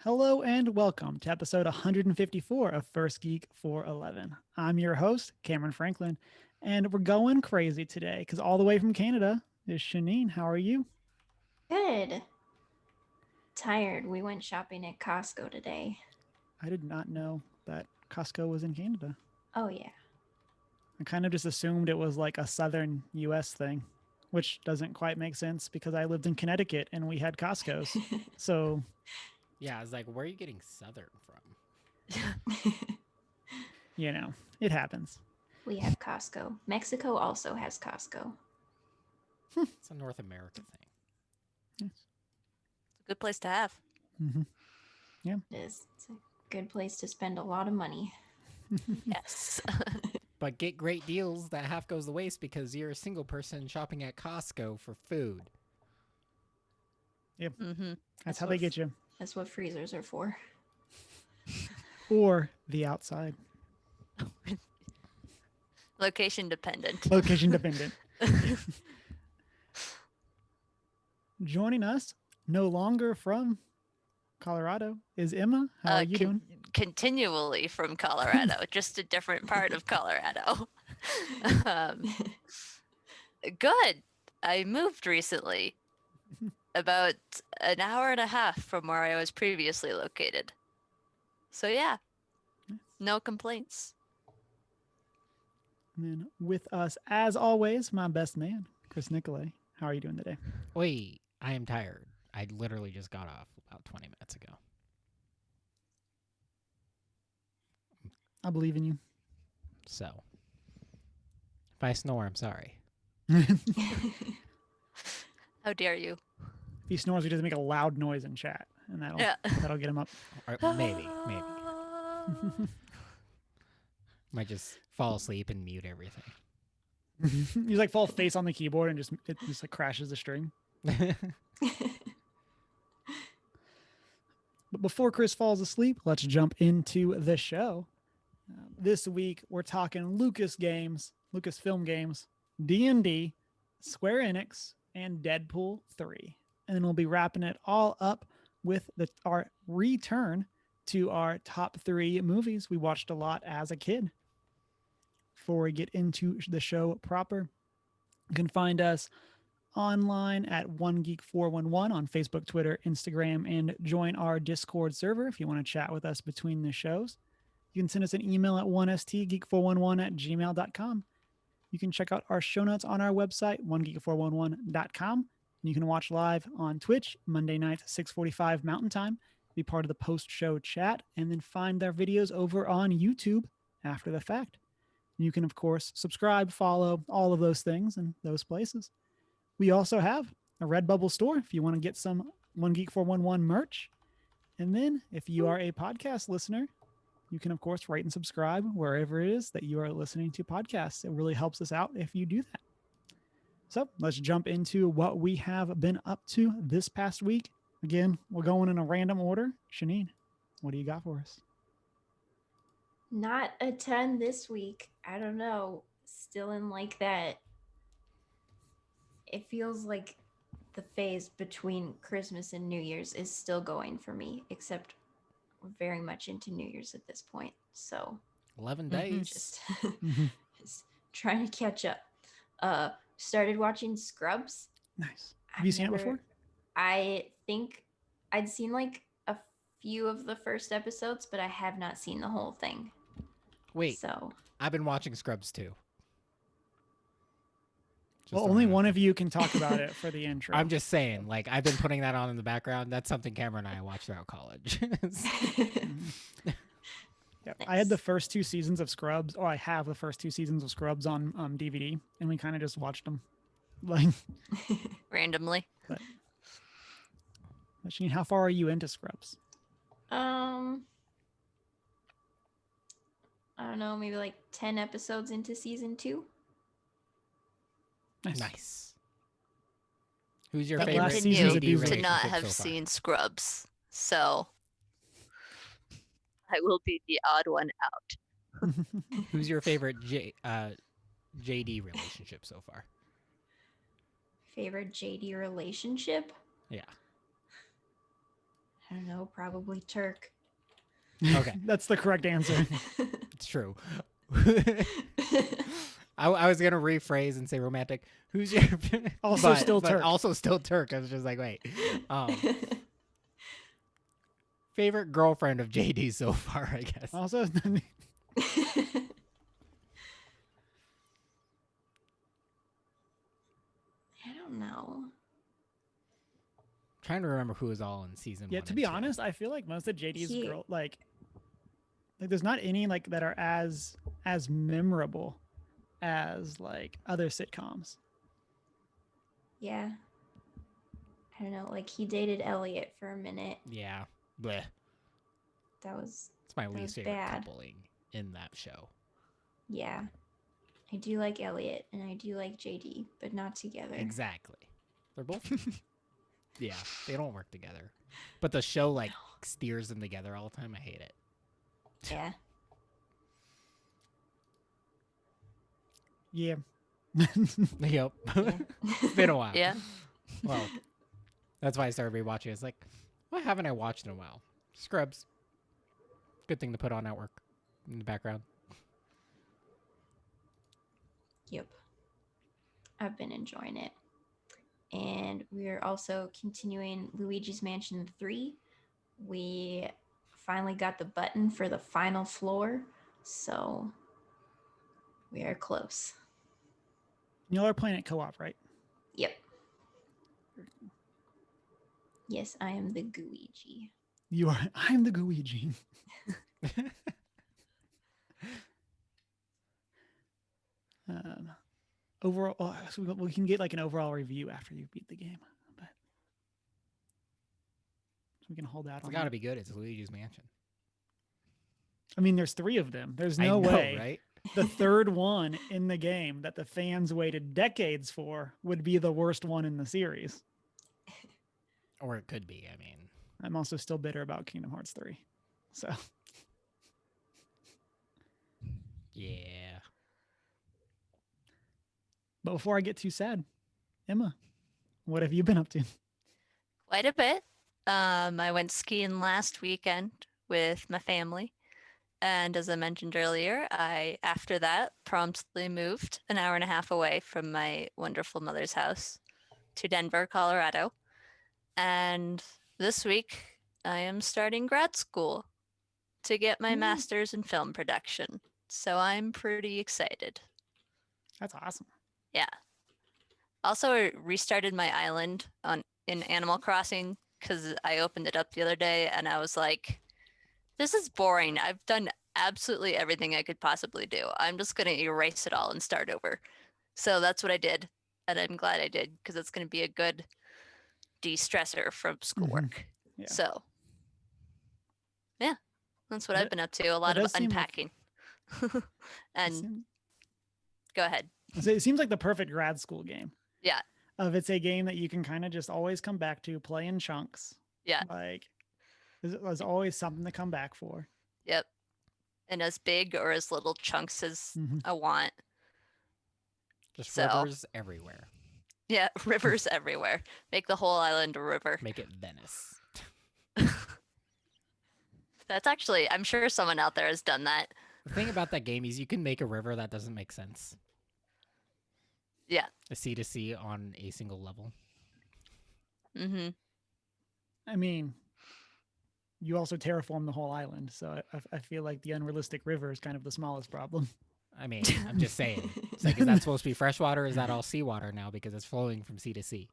Hello and welcome to episode 154 of First Geek 411. I'm your host, Cameron Franklin, and we're going crazy today because all the way from Canada is Shanine. How are you? Good. Tired. We went shopping at Costco today. I did not know that Costco was in Canada. Oh, yeah. I kind of just assumed it was like a southern US thing, which doesn't quite make sense because I lived in Connecticut and we had Costco's. So, Yeah, I was like, where are you getting Southern from? it happens. We have Costco. Mexico also has Costco. It's a North America thing. Yes. It's a good place to have. Mm-hmm. Yeah. It is. It's a good place to spend a lot of money. Yes. But get great deals that half goes to waste because you're a single person shopping at Costco for food. Yep. Mm-hmm. That's how they get you. That's what freezers are for. Or the outside. Location dependent. Location dependent. Joining us, no longer from Colorado, is Emma. How are you doing? Continually from Colorado, just a different part of Colorado. um, good. I moved recently, about an hour and a half from where I was previously located. So yeah, no complaints. And then with us, as always, my best man, Chris Nicolay. How are you doing today? Wait, I am tired. I literally just got off about 20 minutes ago. I believe in you. So, if I snore, I'm sorry. How dare you? If he snores, he doesn't make a loud noise in chat, and that'll get him up. Or maybe. Might just fall asleep and mute everything. He's like fall face on the keyboard and it just like crashes the string. But before Chris falls asleep, let's jump into the show. This week we're talking Lucasfilm games, D&D, Square Enix, and Deadpool 3. And then we'll be wrapping it all up with our return to our top 3 movies we watched a lot as a kid. Before we get into the show proper, you can find us online at OneGeek411 on Facebook, Twitter, Instagram, and join our Discord server if you want to chat with us between the shows. You can send us an email at 1stgeek411@gmail.com. You can check out our show notes on our website, onegeek411.com. You can watch live on Twitch Monday nights, 6:45 Mountain Time, be part of the post-show chat, and then find our videos over on YouTube after the fact. You can, of course, subscribe, follow, all of those things in those places. We also have a Redbubble store if you want to get some One Geek 411 merch. And then if you are a podcast listener, you can, of course, rate and subscribe wherever it is that you are listening to podcasts. It really helps us out if you do that. So let's jump into what we have been up to this past week. Again, we're going in a random order. Shanine, what do you got for us? Not a ton this week. I don't know. Still in like that. It feels like the phase between Christmas and New Year's is still going for me, except we're very much into New Year's at this point. So 11 days. just trying to catch up. Started watching Scrubs. Nice. Have you seen it before? I think I'd seen like a few of the first episodes, but I have not seen the whole thing. Wait, so I've been watching Scrubs too. Well, only one of you can talk about it for the intro. I'm just saying, like, I've been putting that on in the background. That's something Cameron and I watched throughout college. Yeah, nice. I had the first 2 seasons of Scrubs, or I have the first 2 seasons of Scrubs on DVD, and we kind of just watched them, like randomly. But Shane, how far are you into Scrubs? I don't know, maybe like 10 episodes into season 2. Nice. Who's your That favorite? last season was a to doozy. not have seen Scrubs, so I will be the odd one out. Who's your favorite JD relationship so far? Favorite JD relationship? Yeah. I don't know, probably Turk. Okay. That's the correct answer. It's true. I was gonna rephrase and say romantic. Who's your Also still but Turk. Also still Turk. I was just like, wait. Favorite girlfriend of JD so far, I guess. Also, I don't know. Trying to remember who was all in season 1. yeah. To be honest, I feel like most of JD's He- girl like there's not any like that are as memorable as like other sitcoms. Yeah. I don't know. Like he dated Elliot for a minute. Yeah. Bleh. That was It's my was least favorite bad. coupling in that show. yeah. I do like Elliot and I do like JD, but not together. Exactly. They're both. Yeah, they don't work together. But the show like steers them together all the time. I hate it. Yeah. Yeah. Yep. It's been a while. Yeah. Well, that's why I started rewatching. It's like, what haven't I watched in a while? Scrubs. Good thing to put on at work in the background. Yep. I've been enjoying it. And we're also continuing Luigi's Mansion 3. We finally got the button for the final floor, so we are close. Y'all are playing it co-op, right? Yep. Yes, I am the Guigi. You are. I'm the Guiji. Overall, so we can get like an overall review after you beat the game, but so we can hold out It's on. got to that. be good. It's Luigi's Mansion. I mean, there's 3 of them. There's I no know, way right? the third one in the game that the fans waited decades for would be the worst one in the series. Or it could be. I mean, I'm also still bitter about Kingdom Hearts 3. So yeah. but before I get too sad, Emma, what have you been up to? Quite a bit. I went skiing last weekend with my family. And as I mentioned earlier, I, after that, promptly moved an hour and a half away from my wonderful mother's house to Denver, Colorado. And this week, I am starting grad school to get my Ooh. master's in film production. So I'm pretty excited. That's awesome. Yeah. Also, I restarted my island in Animal Crossing because I opened it up the other day and I was like, this is boring. I've done absolutely everything I could possibly do. I'm just going to erase it all and start over. So that's what I did. And I'm glad I did because it's going to be a good de-stressor from schoolwork. Yeah. So, yeah, that's what That- I've been up to. A lot of does seem like- unpacking. And It seems- go ahead. it seems like the perfect grad school game. Yeah. It's a game that you can kind of just always come back to, play in chunks. Yeah. Like there's always something to come back for. Yep. And as big or as little chunks as Mhm. I want. Just So- rivers everywhere. Yeah, rivers everywhere. Make the whole island a river. Make it Venice. That's actually, I'm sure someone out there has done that. The thing about that game is you can make a river that doesn't make sense. Yeah. A sea to sea on a single level. Mm-hmm. I mean, you also terraform the whole island, so I feel like the unrealistic river is kind of the smallest problem. I mean, I'm just saying. It's like, is that supposed to be freshwater or is that all seawater now because it's flowing from sea to sea?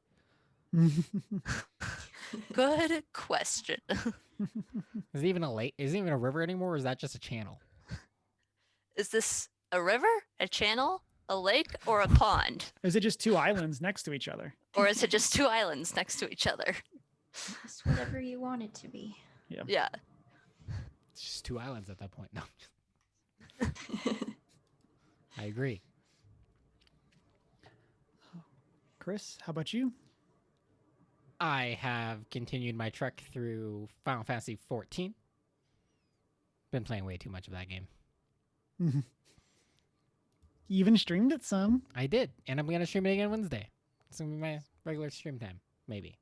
Good question. Is it even a lake? Is it even a river anymore or is that just a channel? Is this a river, a channel, a lake, or a pond? Is it just 2 islands next to each other? Or is it just 2 islands next to each other? It's whatever you want it to be. Yeah. It's just 2 islands at that point. No. I agree. Chris, how about you? I have continued my trek through Final Fantasy XIV. Been playing way too much of that game. You even streamed it some. I did, and I'm going to stream it again Wednesday. It's going to be my regular stream time, maybe.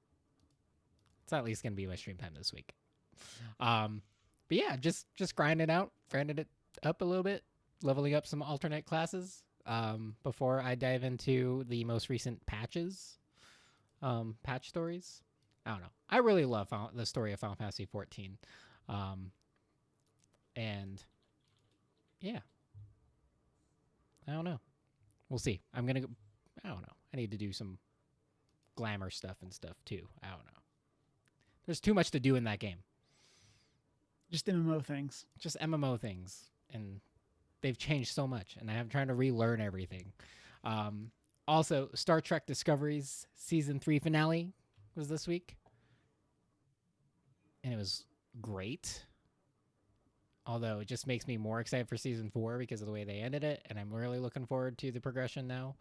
It's at least going to be my stream time this week. But yeah, just grinding it up a little bit, leveling up some alternate classes. Before I dive into the most recent patches, patch stories. I don't know. I really love the story of Final Fantasy 14. And yeah, I don't know. We'll see. I don't know. I need to do some glamour stuff and stuff too. I don't know. There's too much to do in that game. Just MMO things. Just MMO things. And they've changed so much. And I'm trying to relearn everything. Also, Star Trek Discovery's Season 3 finale was this week. And it was great. Although it just makes me more excited for Season 4 because of the way they ended it. And I'm really looking forward to the progression now.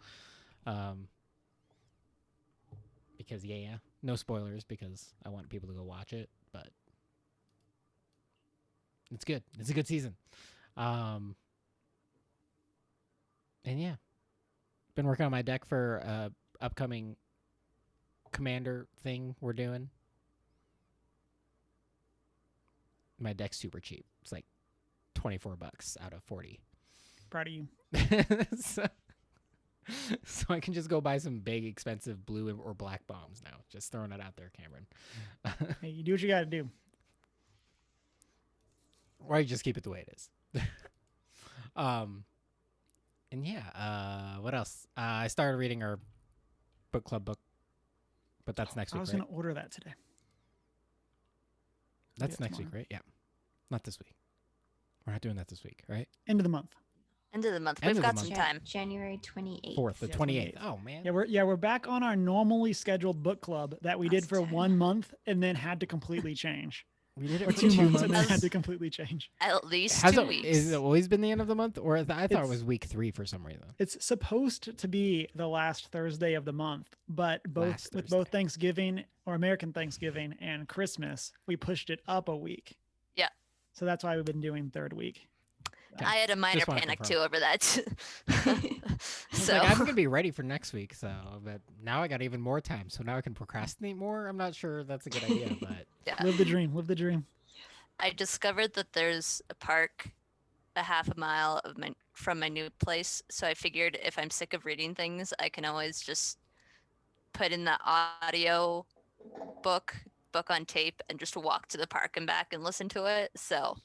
Because, yeah, no spoilers because I want people to go watch it. But it's good. It's a good season. And, yeah. Been working on my deck for upcoming commander thing we're doing. My deck's super cheap. It's like $24 out of 40. Proud of you. So I can just go buy some big expensive blue or black bombs now. Just throwing it out there, Cameron. Hey, you do what you got to do. Or you just keep it the way it is. And yeah, what else? I started reading our book club book, but that's next week. I was right? going to order that today. That's Yeah, next week, tomorrow. right? Yeah, not this week. We're not doing that this week, right? End of the month. End of the month. End We've of the got month. some time. January 28th. 4th, the Yeah, 28th. 28th. Oh man. We're back on our normally scheduled book club that we did That's for tight. 1 month and then had to completely change. We did it Or for 2 2 months and then months. had to completely change. At least Has 2 it, weeks. is it always been the end of the month, or I thought it It's- was week 3 for some reason? It's supposed to be the last Thursday of the month, but both Thursday. Thanksgiving or American Thanksgiving and Christmas, we pushed it up a week. Yeah. So that's why we've been doing third week. Okay. I had a minor Just wanna panic confirm. too over that. I was So like, I'm gonna be ready for next week, so but now I got even more time, so now I can procrastinate more. I'm not sure that's a good idea, but yeah. Live the dream. Live the dream. I discovered that there's a park a half a mile from my new place, so I figured if I'm sick of reading things, I can always just put in the audio book on tape and just walk to the park and back and listen to it. So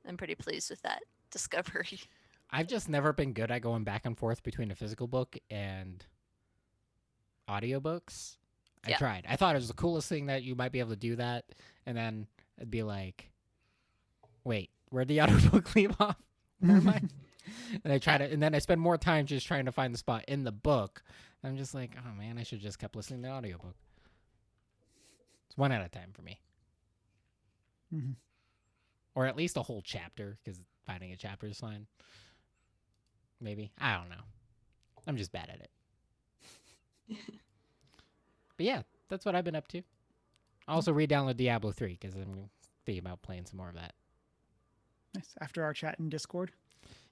I'm pretty pleased with that discovery. I've just never been good at going back and forth between a physical book and audiobooks. I Yeah. tried. I thought it was the coolest thing that you might be able to do that, and then it'd be like, wait, where'd the audiobook leave off? Never mind. And I tried it, and then I spend more time just trying to find the spot in the book. I'm just like, oh man, I should just kept listening to the audiobook. It's one at a time for me. Mhm. Or at least a whole chapter, because finding a chapter is fine. Maybe. I don't know. I'm just bad at it. But yeah, that's what I've been up to. I also re-download Diablo 3, because I'm thinking about playing some more of that. Nice. After our chat in Discord.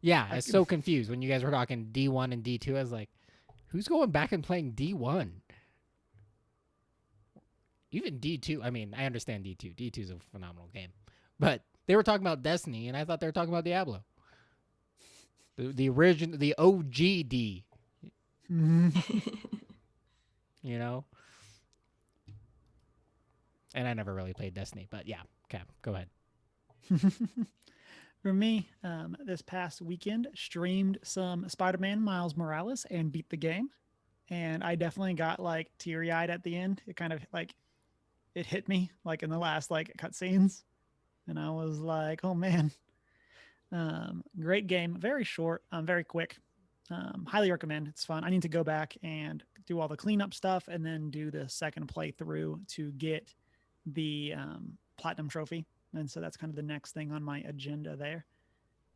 Yeah, I I was can- so confused when you guys were talking D1 and D2. I was like, who's going back and playing D1? Even D2. I mean, I understand D2. D2 is a phenomenal game. But they were talking about Destiny, and I thought they were talking about Diablo. The original, the OGD, you know? And I never really played Destiny, but yeah. Okay, go ahead. For me, this past weekend, streamed some Spider-Man Miles Morales and beat the game. And I definitely got like teary-eyed at the end. It kind of like, it hit me like in the last like cutscenes. And I was like, oh man. Great game. Very short, very quick. Highly recommend. It's fun. I need to go back and do all the cleanup stuff and then do the second playthrough to get the platinum trophy. And so that's kind of the next thing on my agenda there.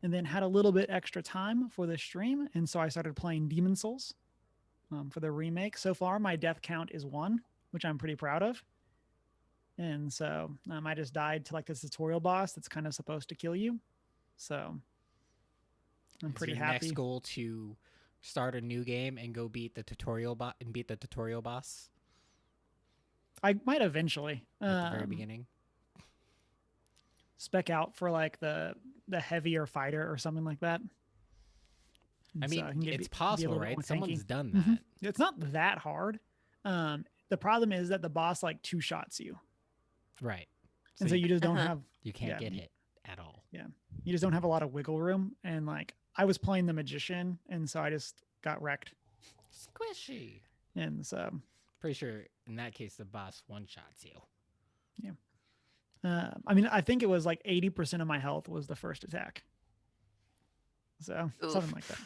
And then had a little bit extra time for the stream. And so I started playing Demon Souls for the remake. So far, my death count is 1, which I'm pretty proud of. And so I just died to like this tutorial boss that's kind of supposed to kill you. So I'm Is pretty your happy. next goal to start a new game and go beat the tutorial boss I might eventually. at the very beginning? spec out for like the heavier fighter or something like that. I And so mean, it can it's be a possible, little bit right? more Someone's tanky. done Mhm. that. It's not that hard. The problem is that the boss like two shots you, Right. and so you just don't Uh-huh. have you can't yeah, get hit at all. yeah, you just don't have a lot of wiggle room. And like I was playing the magician, and so I just got wrecked. Squishy. And so Pretty sure in that case the boss one shots you. I mean, I think it was like 80% of my health was the first attack. So something Oof. like that.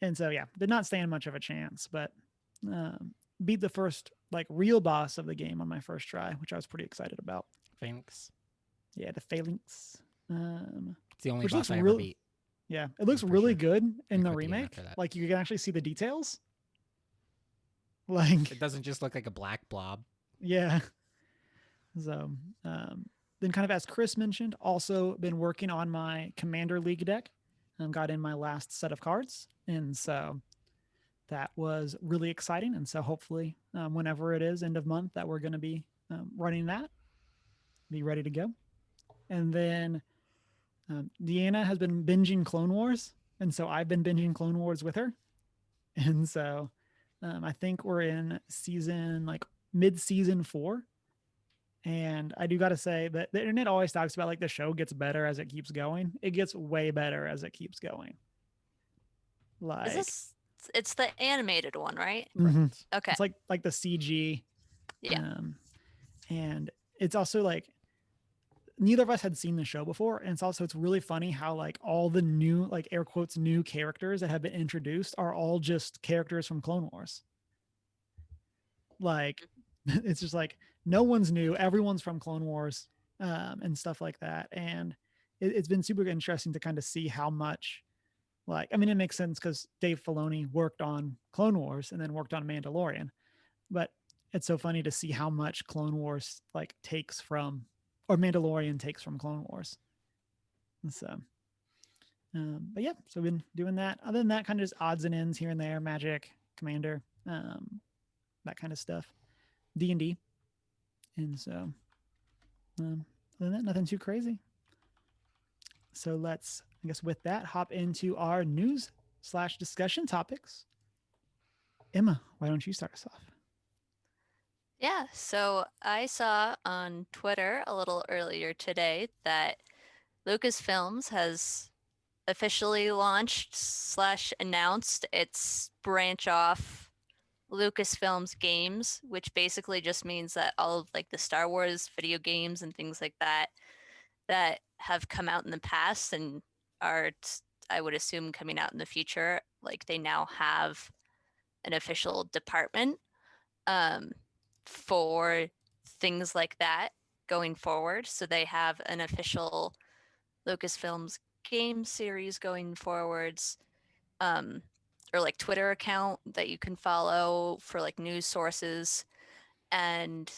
And so, yeah, did not stand much of a chance, but beat the first like real boss of the game on my first try, which I was pretty excited about. Phoenix. Yeah, the Phalanx. It's the only Which boss looks I ever real- beat. Yeah, it looks for really sure. good in the quit the game remake. after that. Like you can actually see the details. Like It doesn't just look like a black blob. yeah. So then kind of as Chris mentioned, also been working on my Commander League deck and got in my last set of cards. And so that was really exciting. And so hopefully whenever it is end of month that we're going to be running that, be ready to go. And then Deanna has been binging Clone Wars. And so I've been binging Clone Wars with her. And so I think we're in season like mid-season 4. And I do got to say that the internet always talks about like the show gets better as it keeps going. It gets way better as it keeps going. Like Is this? It's the animated one, right? mhm. Okay. It's like the CG. Yeah. And it's also like neither of us had seen the show before. And it's really funny how like all the new, like air quotes, new characters that have been introduced are all just characters from Clone Wars. Like it's just like no one's new, everyone's from Clone Wars and stuff like that. And it's been super interesting to kind of see how much like I mean it makes sense because Dave Filoni worked on Clone Wars and then worked on Mandalorian, but it's so funny to see how much Clone Wars like takes from or Mandalorian takes from Clone Wars. And so but yeah, so we've been doing that. Other than that, kind of just odds and ends here and there, Magic, Commander, that kind of stuff. D&D. And so other than that, nothing too crazy. So let's, I guess with that, hop into our news/discussion topics. Emma, why don't you start us off? Yeah, so I saw on Twitter a little earlier today that Lucasfilms has officially launched/announced its branch off Lucasfilms games, which basically just means that all of like the Star Wars video games and things like that that have come out in the past and are I would assume coming out in the future, like they now have an official department for things like that going forward. So they have an official Lucasfilms game series going forwards, or like Twitter account that you can follow for like news sources, and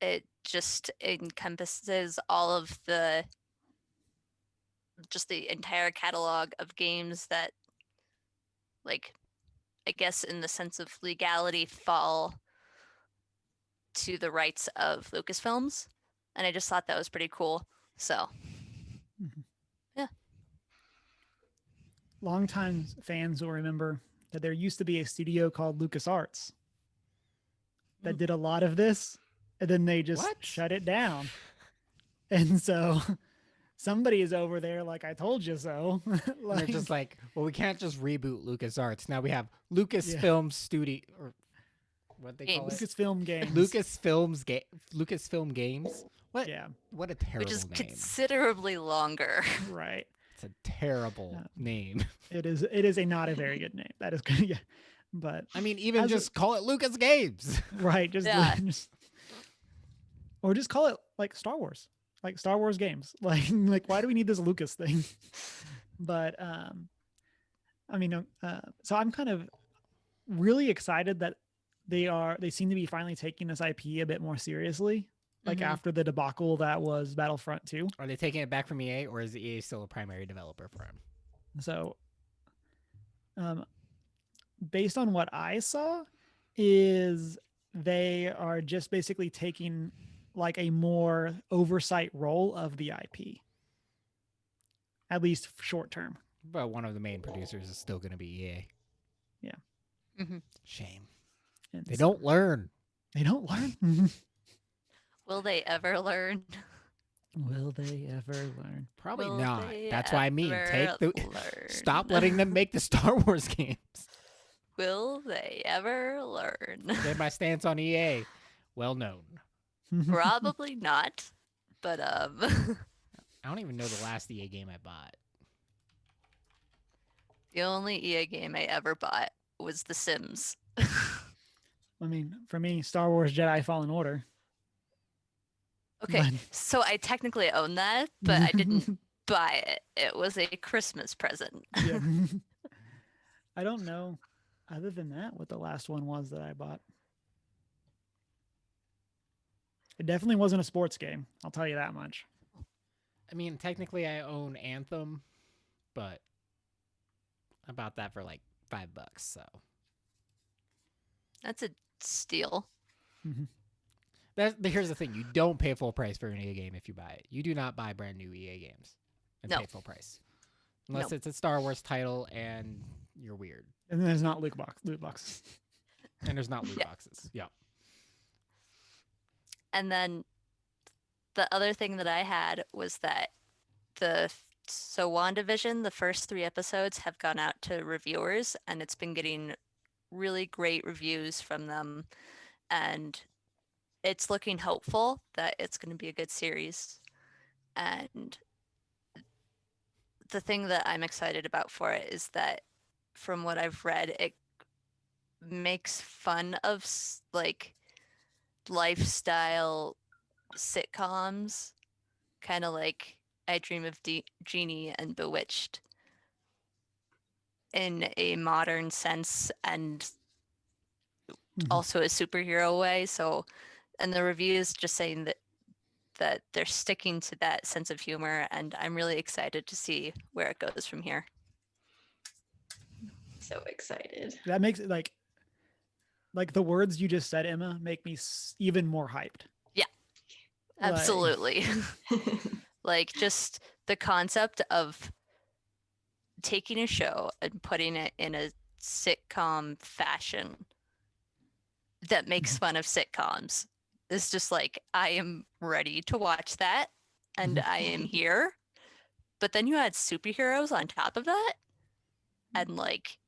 it just encompasses all of the entire catalog of games that, like, I guess in the sense of legality, fall to the rights of Lucasfilms. And I just thought that was pretty cool. So, Longtime fans will remember that there used to be a studio called LucasArts that did a lot of this, and then they just What? shut it down. And so somebody is over there like, I told you so. And they're just like, well, we can't just reboot LucasArts. Now we have Lucasfilm Studio, or what they call it? Lucasfilm Games. Lucasfilm Games. What? Yeah, What a terrible which is name. considerably longer. right. It's a terrible name. It is a not a very good name. That is good. Yeah. But I mean, even As a- just call it Lucas Games. right, just, Yeah. or just call it like Star Wars. Like Star Wars games. Like why do we need this Lucas thing? But I mean so I'm kind of really excited that they seem to be finally taking this IP a bit more seriously. Like Mhm. after the debacle that was Battlefront 2. Are they taking it back from EA, or is EA still a primary developer for him? So based on what I saw is they are just basically taking like a more oversight role of the IP, at least short term. But one of the main producers is still going to be EA. Yeah. Mhm. Shame. And They so- don't learn. They don't learn. Will they ever learn? Will they ever learn? Probably Will not. they That's what I mean. ever Take the learn? stop letting them make the Star Wars games. Will they ever learn? Get my stance on EA. Well known. Probably not. But I don't even know the last EA game I bought. the only EA game I ever bought was The Sims. I mean, for me, Star Wars Jedi Fallen Order. Okay, But- so I technically own that, but I didn't buy it. It was a Christmas present. Yeah. I don't know, other than that, what the last one was that I bought. It definitely wasn't a sports game. I'll tell you that much. I mean, technically I own Anthem, but I bought that for like $5, so That's a steal. here's the thing. You don't pay full price for an EA game if you buy it. You do not buy brand new EA games and No. pay full price. Unless No. it's a Star Wars title and you're weird. And then there's not loot boxes. And there's not loot Yeah. boxes. Yeah. And then the other thing that I had was that so WandaVision, the first 3 episodes have gone out to reviewers, and it's been getting really great reviews from them, and it's looking hopeful that it's going to be a good series. And the thing that I'm excited about for it is that, from what I've read, it makes fun of like lifestyle sitcoms, kind of like I Dream of Jeannie and Bewitched, in a modern sense and also a superhero way. So, and the reviews just saying that they're sticking to that sense of humor, and I'm really excited to see where it goes from here. So excited. That makes it like the words you just said, Emma, make me even more hyped. Like- Absolutely. Like, just the concept of taking a show and putting it in a sitcom fashion that makes fun of sitcoms is just like, I am ready to watch that, and I am here. But then you add superheroes on top of that, and like,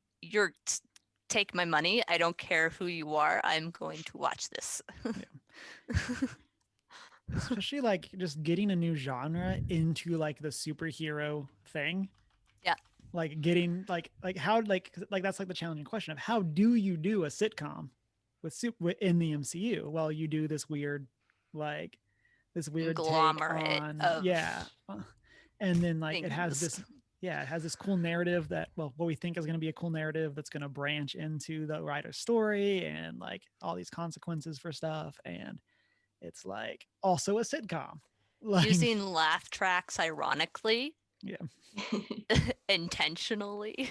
take my money. I don't care who you are. I'm going to watch this. Especially like just getting a new genre into like the superhero thing. Yeah. Like getting like how like that's like the challenging question of how do you do a sitcom in the MCU? Well, you do this weird take Conglomerate on of and then like it has things. this it has this cool narrative that, well, what we think is going to be a cool narrative that's going to branch into the writer's story and like all these consequences for stuff, and it's like also a sitcom. Like, Using laugh tracks ironically. Yeah. Intentionally.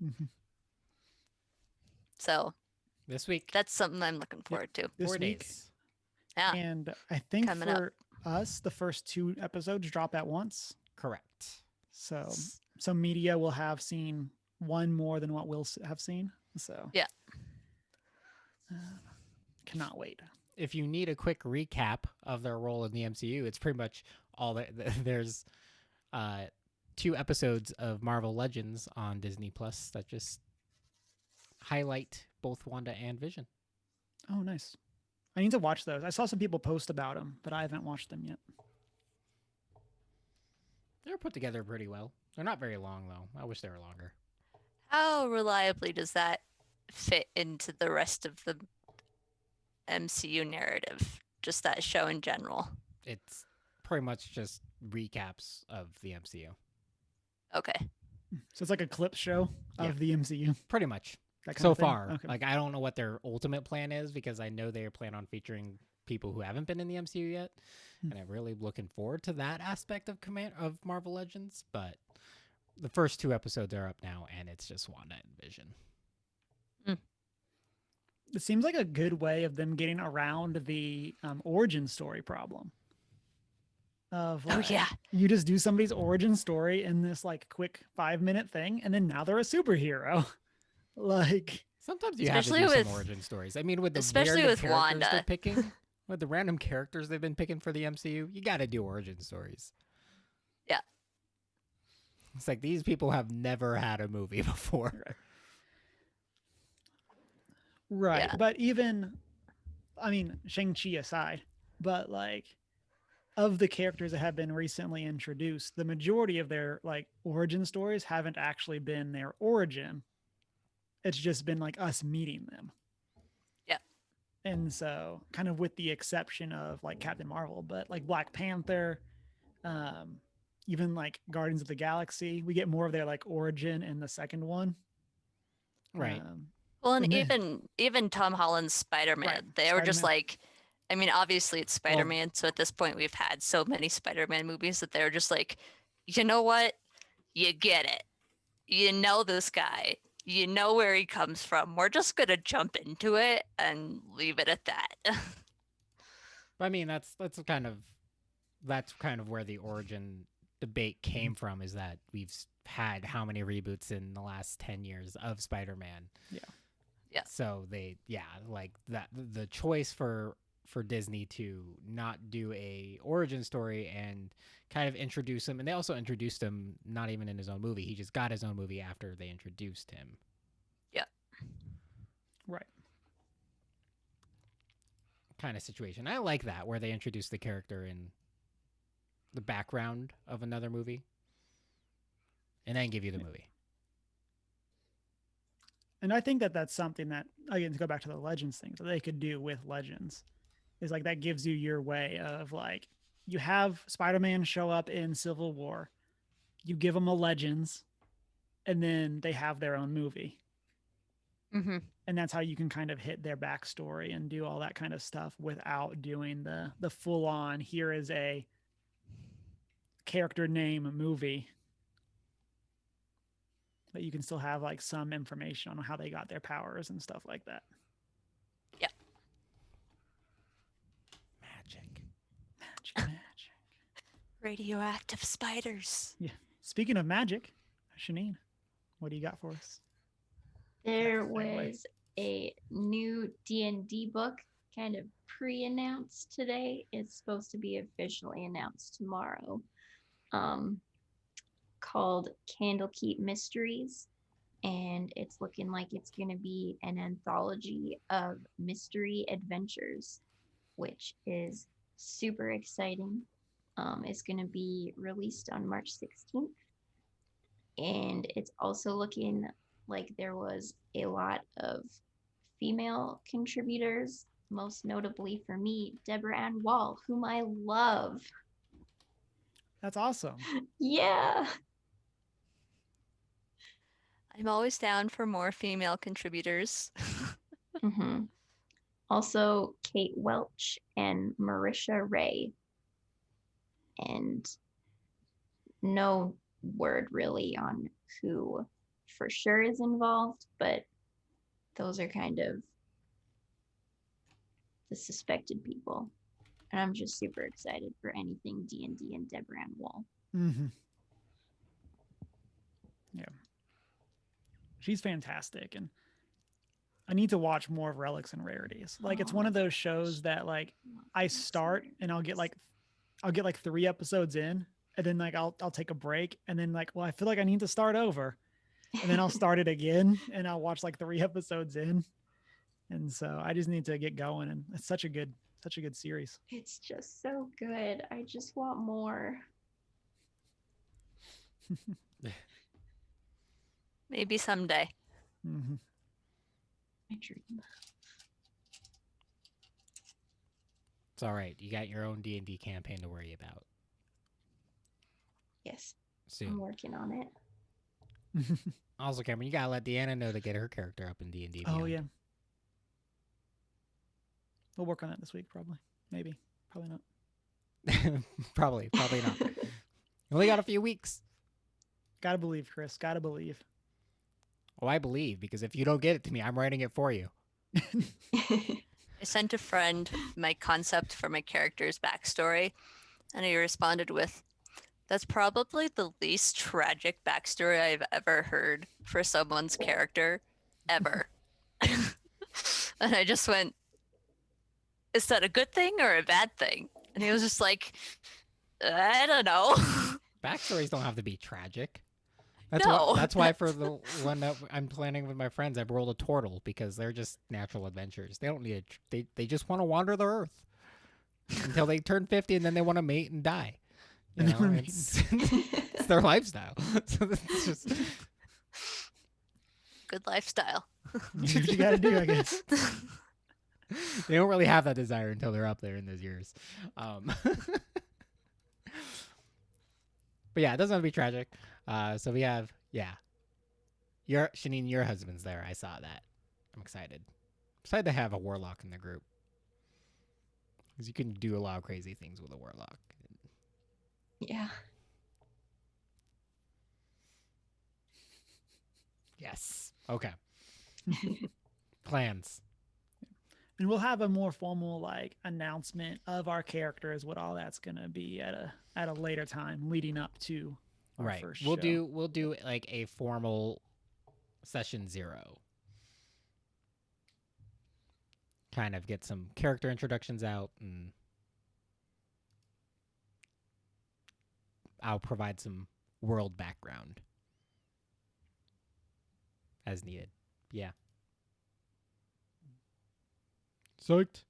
Mhm. So This week, that's something I'm looking forward to. This 4 week, days. Yeah. and I think Coming up. for us, the first 2 episodes drop at once. Correct. So some media will have seen one more than what we'll have seen. So Yeah. Cannot wait. If you need a quick recap of their role in the MCU, it's pretty much all that. There's 2 episodes of Marvel Legends on Disney Plus that just highlight both Wanda and Vision. Oh, nice. I need to watch those. I saw some people post about them, but I haven't watched them yet. They're put together pretty well. They're not very long though. I wish they were longer. How reliably does that fit into the rest of the MCU narrative? Just that show in general. It's pretty much just recaps of the MCU. Okay. So it's like a clip show of Yeah. the MCU. Pretty much. That kind So of thing? far. Okay. Like, I don't know what their ultimate plan is because I know they plan on featuring people who haven't been in the MCU yet. And I'm really looking forward to that aspect of Marvel Legends. But the first 2 episodes are up now, and it's just Wanda and Vision. it seems like a good way of them getting around the origin story problem. Of Oh, like, yeah. you just do somebody's origin story in this like quick 5-minute thing, and then now they're a superhero. Like, Sometimes you have to Especially do some with- origin stories. I mean, with the especially random with characters they're Wanda. picking, with the random characters they've been picking for the MCU, you got to do origin stories. Yeah. It's like these people have never had a movie before. right. Yeah. But even, I mean, Shang-Chi aside, but like, of the characters that have been recently introduced, the majority of their like origin stories haven't actually been their origin. It's just been like us meeting them. Yeah. And so, kind of with the exception of like Captain Marvel, but like Black Panther, even like Guardians of the Galaxy, we get more of their like origin in the second one. Right. Well, and And then- even Tom Holland's Spider-Man, Right, they were just Spider-Man. like, I mean, obviously it's Spider-Man, so at this point we've had so many Spider-Man movies that they're just like, you know what? You get it. You know this guy. You know where he comes from. We're just gonna jump into it and leave it at that. But I mean, that's kind of where the origin debate came from. Is that we've had how many reboots in the last 10 years of Spider-Man? Yeah. Yeah. So like that the choice for Disney to not do a origin story and kind of introduce him, and they also introduced him not even in his own movie. He just got his own movie after they introduced him. Yeah. Right. Kind of situation. I like that where they introduce the character in the background of another movie and then give you the movie. And I think that that's something that, again, to go back to the Legends thing, that they could do with Legends, is like that gives you your way of like, you have Spider-Man show up in Civil War, you give them a Legends, and then they have their own movie. Mm-hmm. And that's how you can kind of hit their backstory and do all that kind of stuff without doing the full on, here is a character name movie. But you can still have like some information on how they got their powers and stuff like that. Yeah. Magic. Radioactive spiders. Speaking of magic, Shanine, what do you got for us? There Segue. was a new D&D book kind of pre-announced today. It's supposed to be officially announced tomorrow. Called Candlekeep Mysteries, and it's looking like it's going to be an anthology of mystery adventures, which is super exciting. It's going to be released on March 16th, and it's also looking like there was a lot of female contributors, most notably for me, Deborah Ann Wall, whom I love. That's awesome. Yeah. I'm always down for more female contributors. Mm-hmm. Also, Kate Welch and Marisha Ray. And no word really on who for sure is involved, but those are kind of the suspected people. And I'm just super excited for anything D&D and Deborah Ann Wall. Mm-hmm. Yeah. She's fantastic. And I need to watch more of Relics and Rarities. Like, it's one of those shows that like I start and I'll get like 3 episodes in, and then like I'll take a break, and then like, well, I feel like I need to start over, and then I'll start it again, and I'll watch like 3 episodes in, and so I just need to get going. And it's such a good series. It's just so good. I just want more. Maybe someday. Mm-hmm. My dream. It's all right. You got your own D&D campaign to worry about Yes, I'm soon. working on it. Also, Cameron, you gotta let Deanna know to get her character up in D&D. Oh yeah. We'll work on that this week, probably. Maybe. Probably not. Probably not. You only got a few weeks. Gotta believe, Chris. Gotta believe. Oh, I believe, because if you don't get it to me, I'm writing it for you. I sent a friend my concept for my character's backstory, and he responded with, "That's probably the least tragic backstory I've ever heard for someone's character, ever." And I just went, "Is that a good thing or a bad thing?" And he was just like, "I don't know." Backstories don't have to be tragic. No, That's why for the one that I'm planning with my friends, I've rolled a turtle because they're just natural adventures. They don't need they just want to wander the earth until they turn 50 and then they want to mate and die. You know, it's their lifestyle. So it's just good lifestyle. That's what you gotta do, I guess. they don't really have that desire until they're up there in those years. But yeah, it doesn't have to be tragic. So we have, Shanine, your husband's there. I saw that. I'm excited. Excited to have a warlock in the group. Because you can do a lot of crazy things with a warlock. Yeah. Yes. Okay. Plans. And we'll have a more formal like announcement of our characters, what all that's gonna be at a later time, leading up to our Right. first We'll show. do like a formal session 0. Kind of get some character introductions out, and I'll provide some world background as needed. Yeah. Psyched.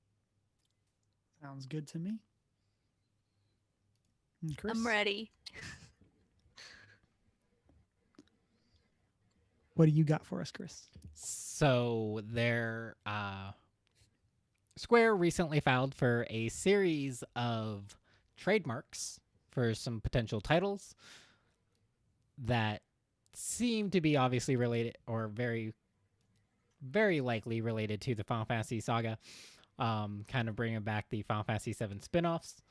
Sounds good to me. And Chris, I'm ready. what do you got for us, Chris? So their Square recently filed for a series of trademarks for some potential titles that seem to be obviously related or very, very likely related to the Final Fantasy saga, kind of bringing back the Final Fantasy VII spin-offs.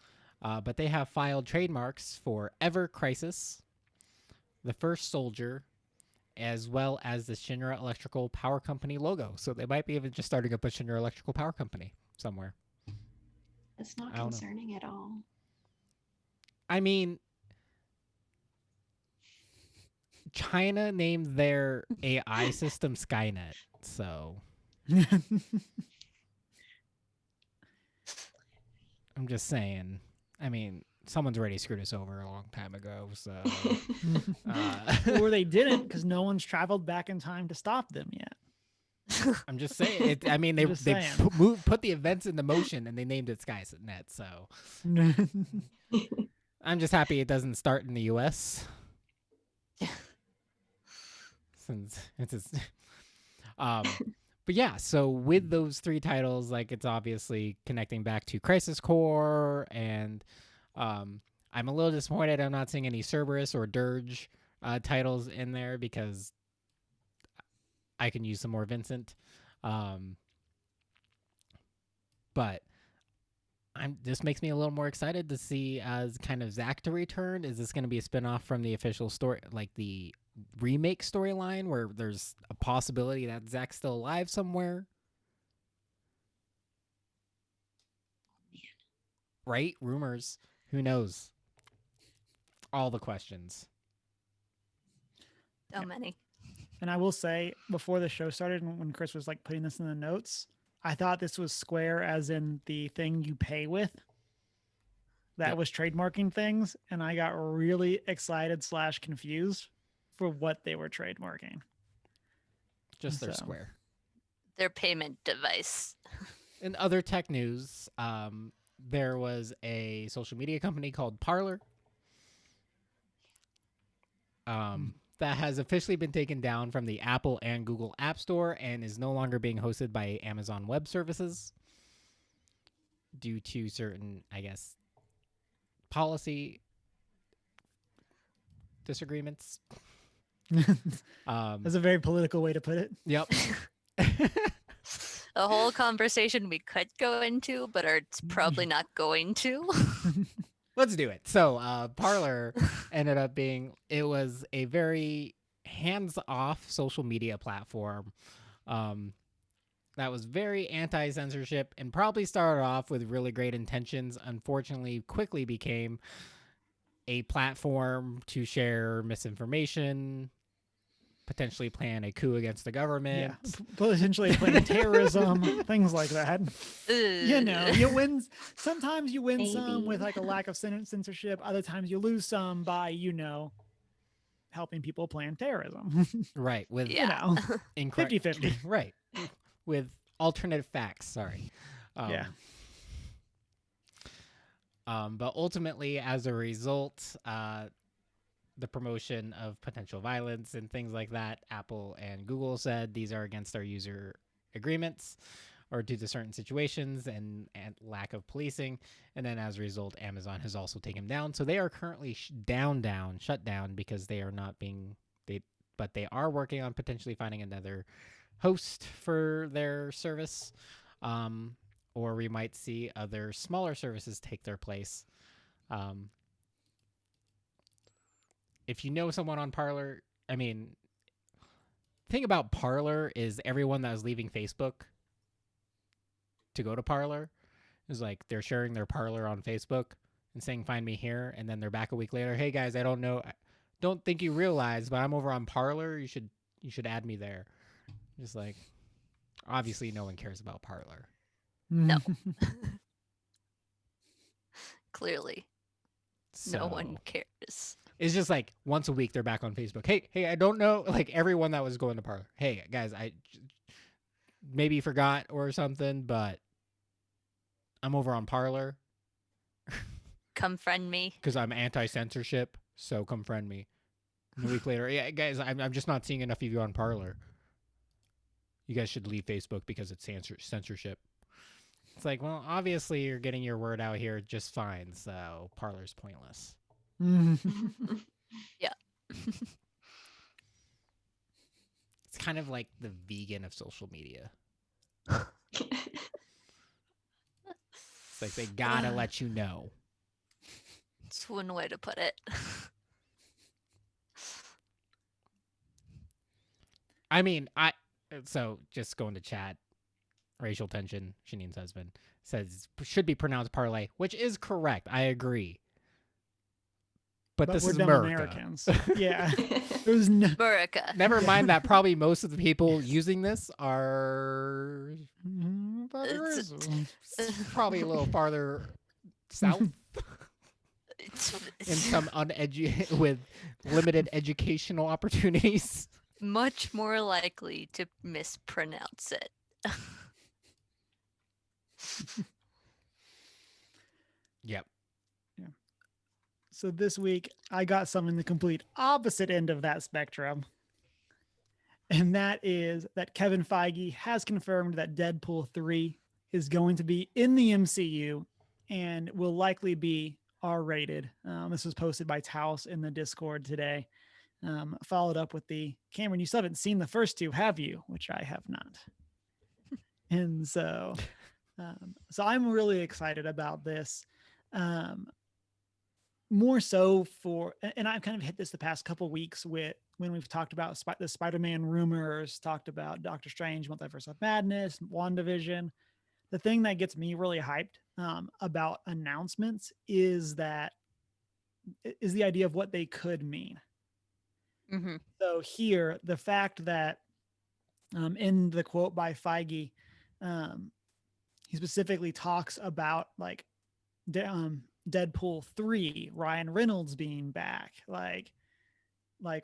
But they have filed trademarks for Ever Crisis, The First Soldier, as well as the Shinra Electrical Power Company logo. So they might be even just starting up a Shinra Electrical Power Company somewhere. That's not I don't know. concerning at all. I mean, China named their AI system Skynet, so I'm just saying. I mean, someone's already screwed us over a long time ago, so Or they didn't, because no one's traveled back in time to stop them yet. I'm just saying. I mean, they Just they saying. put the events into motion and they named it Skynet. So I'm just happy it doesn't start in the U.S. Since it's but yeah, so with those 3 titles, like it's obviously connecting back to Crisis Core, and I'm a little disappointed I'm not seeing any Cerberus or Dirge titles in there because I can use some more Vincent. But this makes me a little more excited to see kind of Zack to return. Is this going to be a spinoff from the official story, like the remake storyline, where there's a possibility that Zack's still alive somewhere? Right? Rumors. Who knows? All the questions. So many. And I will say, before the show started, and when Chris was like putting this in the notes, I thought this was Square as in the thing you pay with. That Yep. was trademarking things, and I got really excited / confused for what they were trademarking. Just their So. Square. Their payment device. In other tech news, there was a social media company called Parler that has officially been taken down from the Apple and Google App Store and is no longer being hosted by Amazon Web Services due to certain, I guess, policy disagreements. That's a very political way to put it. Yep. A whole conversation we could go into, but are probably not going to. Let's do it. So Parler ended up being, it was a very hands-off social media platform that was very anti-censorship and probably started off with really great intentions, unfortunately quickly became a platform to share misinformation, potentially plan a coup against the Yeah, government. potentially playing terrorism, things like that. You know, Ugh. you win. Sometimes you win some with Maybe. like a lack of censorship. Other times you lose some by, you know, helping people plan terrorism. Right, with You Yeah. know, incorrect 50-50. right, with alternative facts, sorry. Yeah. But ultimately, as a result, the promotion of potential violence and things like that, Apple and Google said these are against our user agreements or due to certain situations and lack of policing. And then as a result, Amazon has also taken them down. So they are currently shut down because they are not being, but they are working on potentially finding another host for their service. Or we might see other smaller services take their place. If you know someone on Parler, I mean, thing about Parler is everyone that was leaving Facebook to go to Parler is like they're sharing their Parler on Facebook and saying "Find me here," and then they're back a week later. Hey guys, I don't think you realize, but I'm over on Parler. You should add me there. Just like, obviously, no one cares about Parler. No. Clearly, So no one cares. it's just like once a week they're back on Facebook. Hey, I don't know, like everyone that was going to Parler. Hey guys, I maybe forgot or something, but I'm over on Parler Come friend me. because I'm anti-censorship. So come friend me. And a week later, yeah, guys, I'm just not seeing enough of you on Parler. You guys should leave Facebook because it's censorship. It's like, well, obviously you're getting your word out here just fine, so Parler's pointless. Yeah. It's kind of like the vegan of social media. It's like they gotta let you know. It's one way to put it. I mean, so just going to chat. Racial tension. Shanine's husband says should be pronounced parlay, which is correct. I agree. But this we're is dumb America. Americans. Yeah. There's no. America. Never mind that probably most of the people using this are probably a little farther south in some with limited educational opportunities. Much more likely to mispronounce it. Yep. Yeah. So this week I got something the complete opposite end of that spectrum. And that is that Kevin Feige has confirmed that Deadpool 3 is going to be in the MCU and will likely be R-rated. This was posted by Taos in the Discord today. Followed up with the Cameron, you still haven't seen the first two, have you? Which I have not. And so I'm really excited about this. More so and I've kind of hit this the past couple weeks with when we've talked about the Spider-Man rumors, talked about Doctor Strange, Multiverse of Madness, WandaVision. The thing that gets me really hyped about announcements is the idea of what they could mean. Mm-hmm. So here, the fact that in the quote by Feige, he specifically talks about like Deadpool 3, Ryan Reynolds being back, like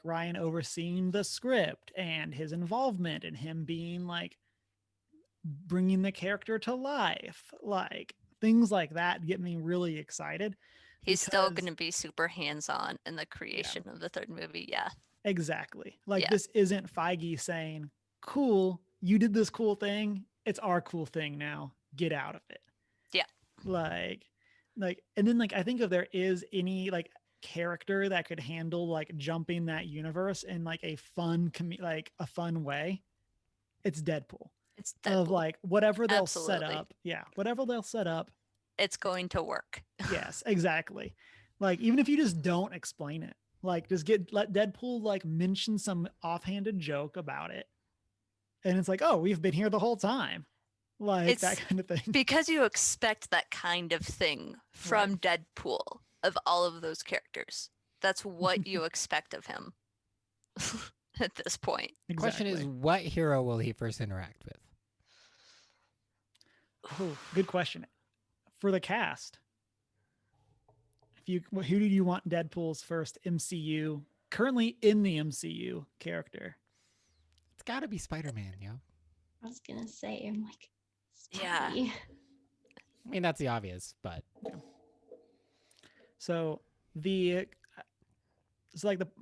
Ryan overseeing the script and his involvement and him being like bringing the character to life, like things like that get me really excited. He's still going to be super hands-on in the creation of the third movie. Yeah. Exactly. Like this isn't Feige saying, cool, you did this cool thing. It's our cool thing now. Get out of it. Yeah. Like, and then like, I think if there is any like character that could handle like jumping that universe in like a fun, a fun way, it's Deadpool. It's Deadpool. Of like whatever they'll Absolutely. set up. Yeah. Whatever they'll set up. It's going to work. Yes, exactly. Like, even if you just don't explain it, like just let Deadpool like mention some offhanded joke about it and it's like, oh, we've been here the whole time, like that It's kind of thing. because you expect that kind of thing from Deadpool of all of those characters. That's what you expect of him at this point. The question is, what hero will he first interact with? Oh, good question. For the cast, who do you want Deadpool's first MCU, currently in the MCU character? It's got to be Spider-Man, yo. I was gonna say, I'm like, Yeah. Spidey. I mean, that's the obvious, but So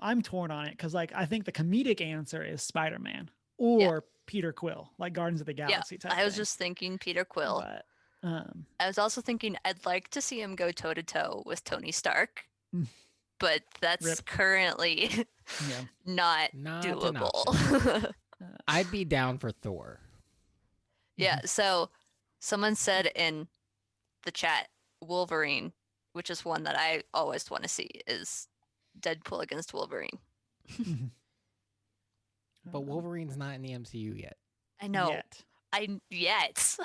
I'm torn on it because like I think the comedic answer is Spider-Man or Peter Quill, like Guardians of the Galaxy type. I was thing. just thinking Peter Quill. But, I was also thinking I'd like to see him go toe to toe with Tony Stark, Mm. but that's Rip. currently yeah. not Not an doable. I'd be down for Thor. Yeah, so someone said in the chat, Wolverine, which is one that I always want to see, is Deadpool against Wolverine. But Wolverine's not in the MCU yet. I know. Yet. Yet.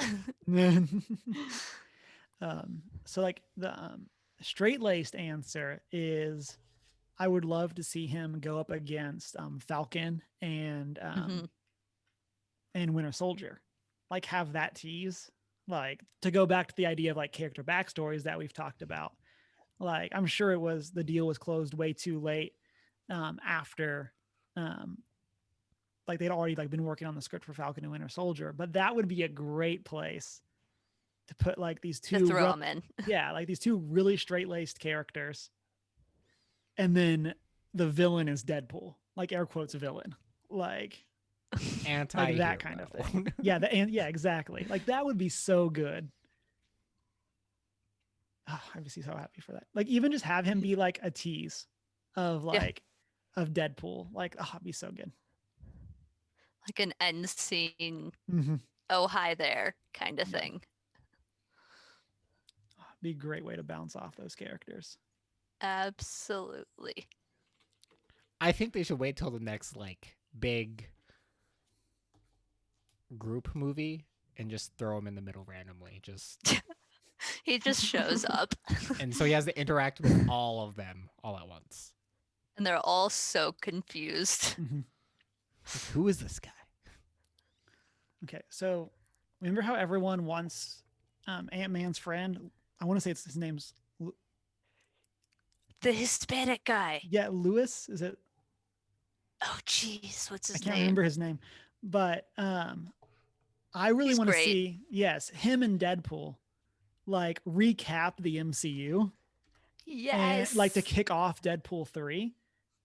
So like the straight-laced answer is I would love to see him go up against Falcon and Winter Soldier, like have that tease, like to go back to the idea of like character backstories that we've talked about. Like I'm sure the deal was closed way too late after like they'd already like been working on the script for Falcon and Winter Soldier, but that would be a great place to put like these two to throw them in. yeah, like these two really straight-laced characters, and then the villain is Deadpool, like air quotes villain, like Anti that kind of thing. Yeah, yeah, exactly. Like that would be so good. Oh, I'd be so happy for that. Like even just have him be like a tease of like of Deadpool. Like it'd be so good. Like an end scene, Mm-hmm. oh hi there kind of thing. Be a great way to bounce off those characters. Absolutely. I think they should wait till the next like big group movie and just throw him in the middle randomly. Just He just shows up. and so he has to interact with all of them all at once. And they're all so confused. Mm-hmm. Like, who is this guy? Okay, so remember how everyone wants Ant-Man's friend? I want to say his name's The Hispanic guy. Lewis. Is it? Oh jeez, what's I his can't name? remember his name, but I really He's want to great. see him and Deadpool like recap the MCU Yes. and like to kick off Deadpool 3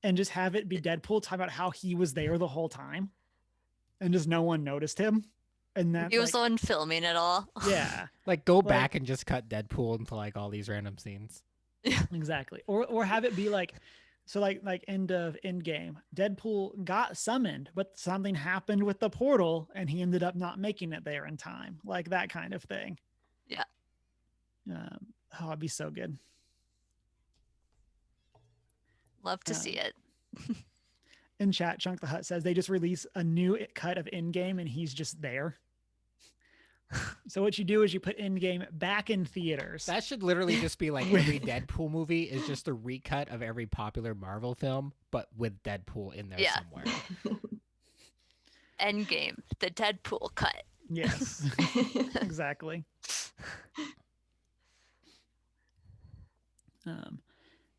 and just have it be Deadpool talking about how he was there the whole time and just no one noticed him. And that He was the one filming it all. yeah, Like go back and just cut Deadpool into like all these random scenes. exactly. Or have it be like so like end of Endgame, Deadpool got summoned, but something happened with the portal and he ended up not making it there in time. Like that kind of thing. Yeah. It'd be so good. Love to see it. In chat, Chunk the Hut says they just release a new cut of Endgame and he's just there. So what you do is you put Endgame back in theaters. That should literally just be like every Deadpool movie is just a recut of every popular Marvel film, but with Deadpool in there somewhere. Endgame, the Deadpool cut. Yes, exactly.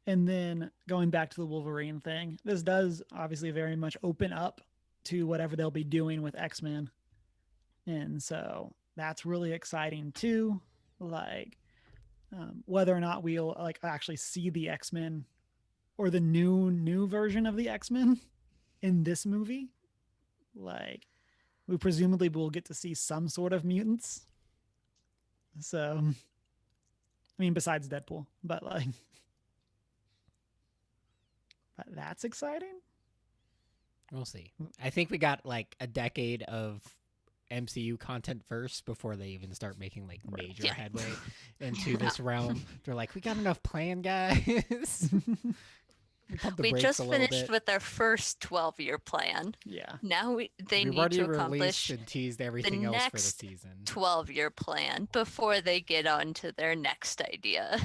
And then going back to the Wolverine thing, this does obviously very much open up to whatever they'll be doing with X-Men. And so that's really exciting too. Like whether or not we'll like actually see the X-Men or the new version of the X-Men in this movie. Like we presumably will get to see some sort of mutants. So, I mean, besides Deadpool, but like, but that's exciting. We'll see. I think we got like a decade of MCU content first before they even start making like major headway into this realm. They're like, we got enough plan, guys. Pump the We brakes just a little finished bit. with our first 12-year plan. Yeah. Now they We've need already to released accomplish and teased the everything else for the next season. 12-year plan before they get on to their next idea.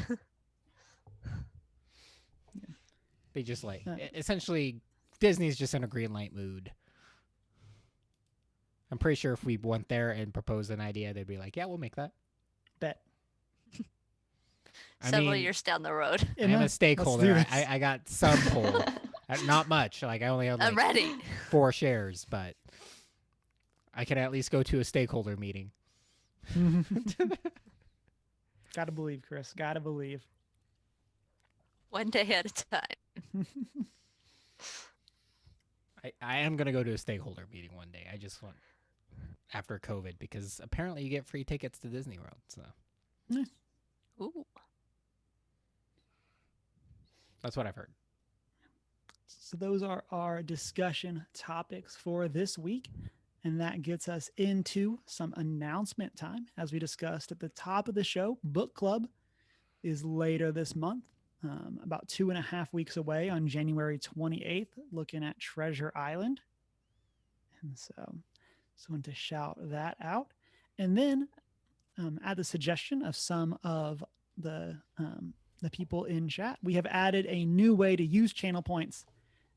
They just like Uh, essentially Disney's just in a green light mood. I'm pretty sure if we went there and proposed an idea, they'd be like, "Yeah, we'll make that." Bet. Several years down the road. I am a Let's do stakeholder. this. I got some pull, not much. Like I only had I'm like ready. 4 shares, but I can at least go to a stakeholder meeting. Gotta believe, Chris. Gotta believe. One day at a time. I am gonna go to a stakeholder meeting one day. I just want after COVID because apparently you get free tickets to Disney World. So Ooh. that's what I've heard. So those are our discussion topics for this week. And that gets us into some announcement time. As we discussed at the top of the show, Book Club is later this month, about 2.5 weeks away on January 28th, looking at Treasure Island. And so just want to shout that out. And then at the suggestion of some of the people in chat, we have added a new way to use channel points.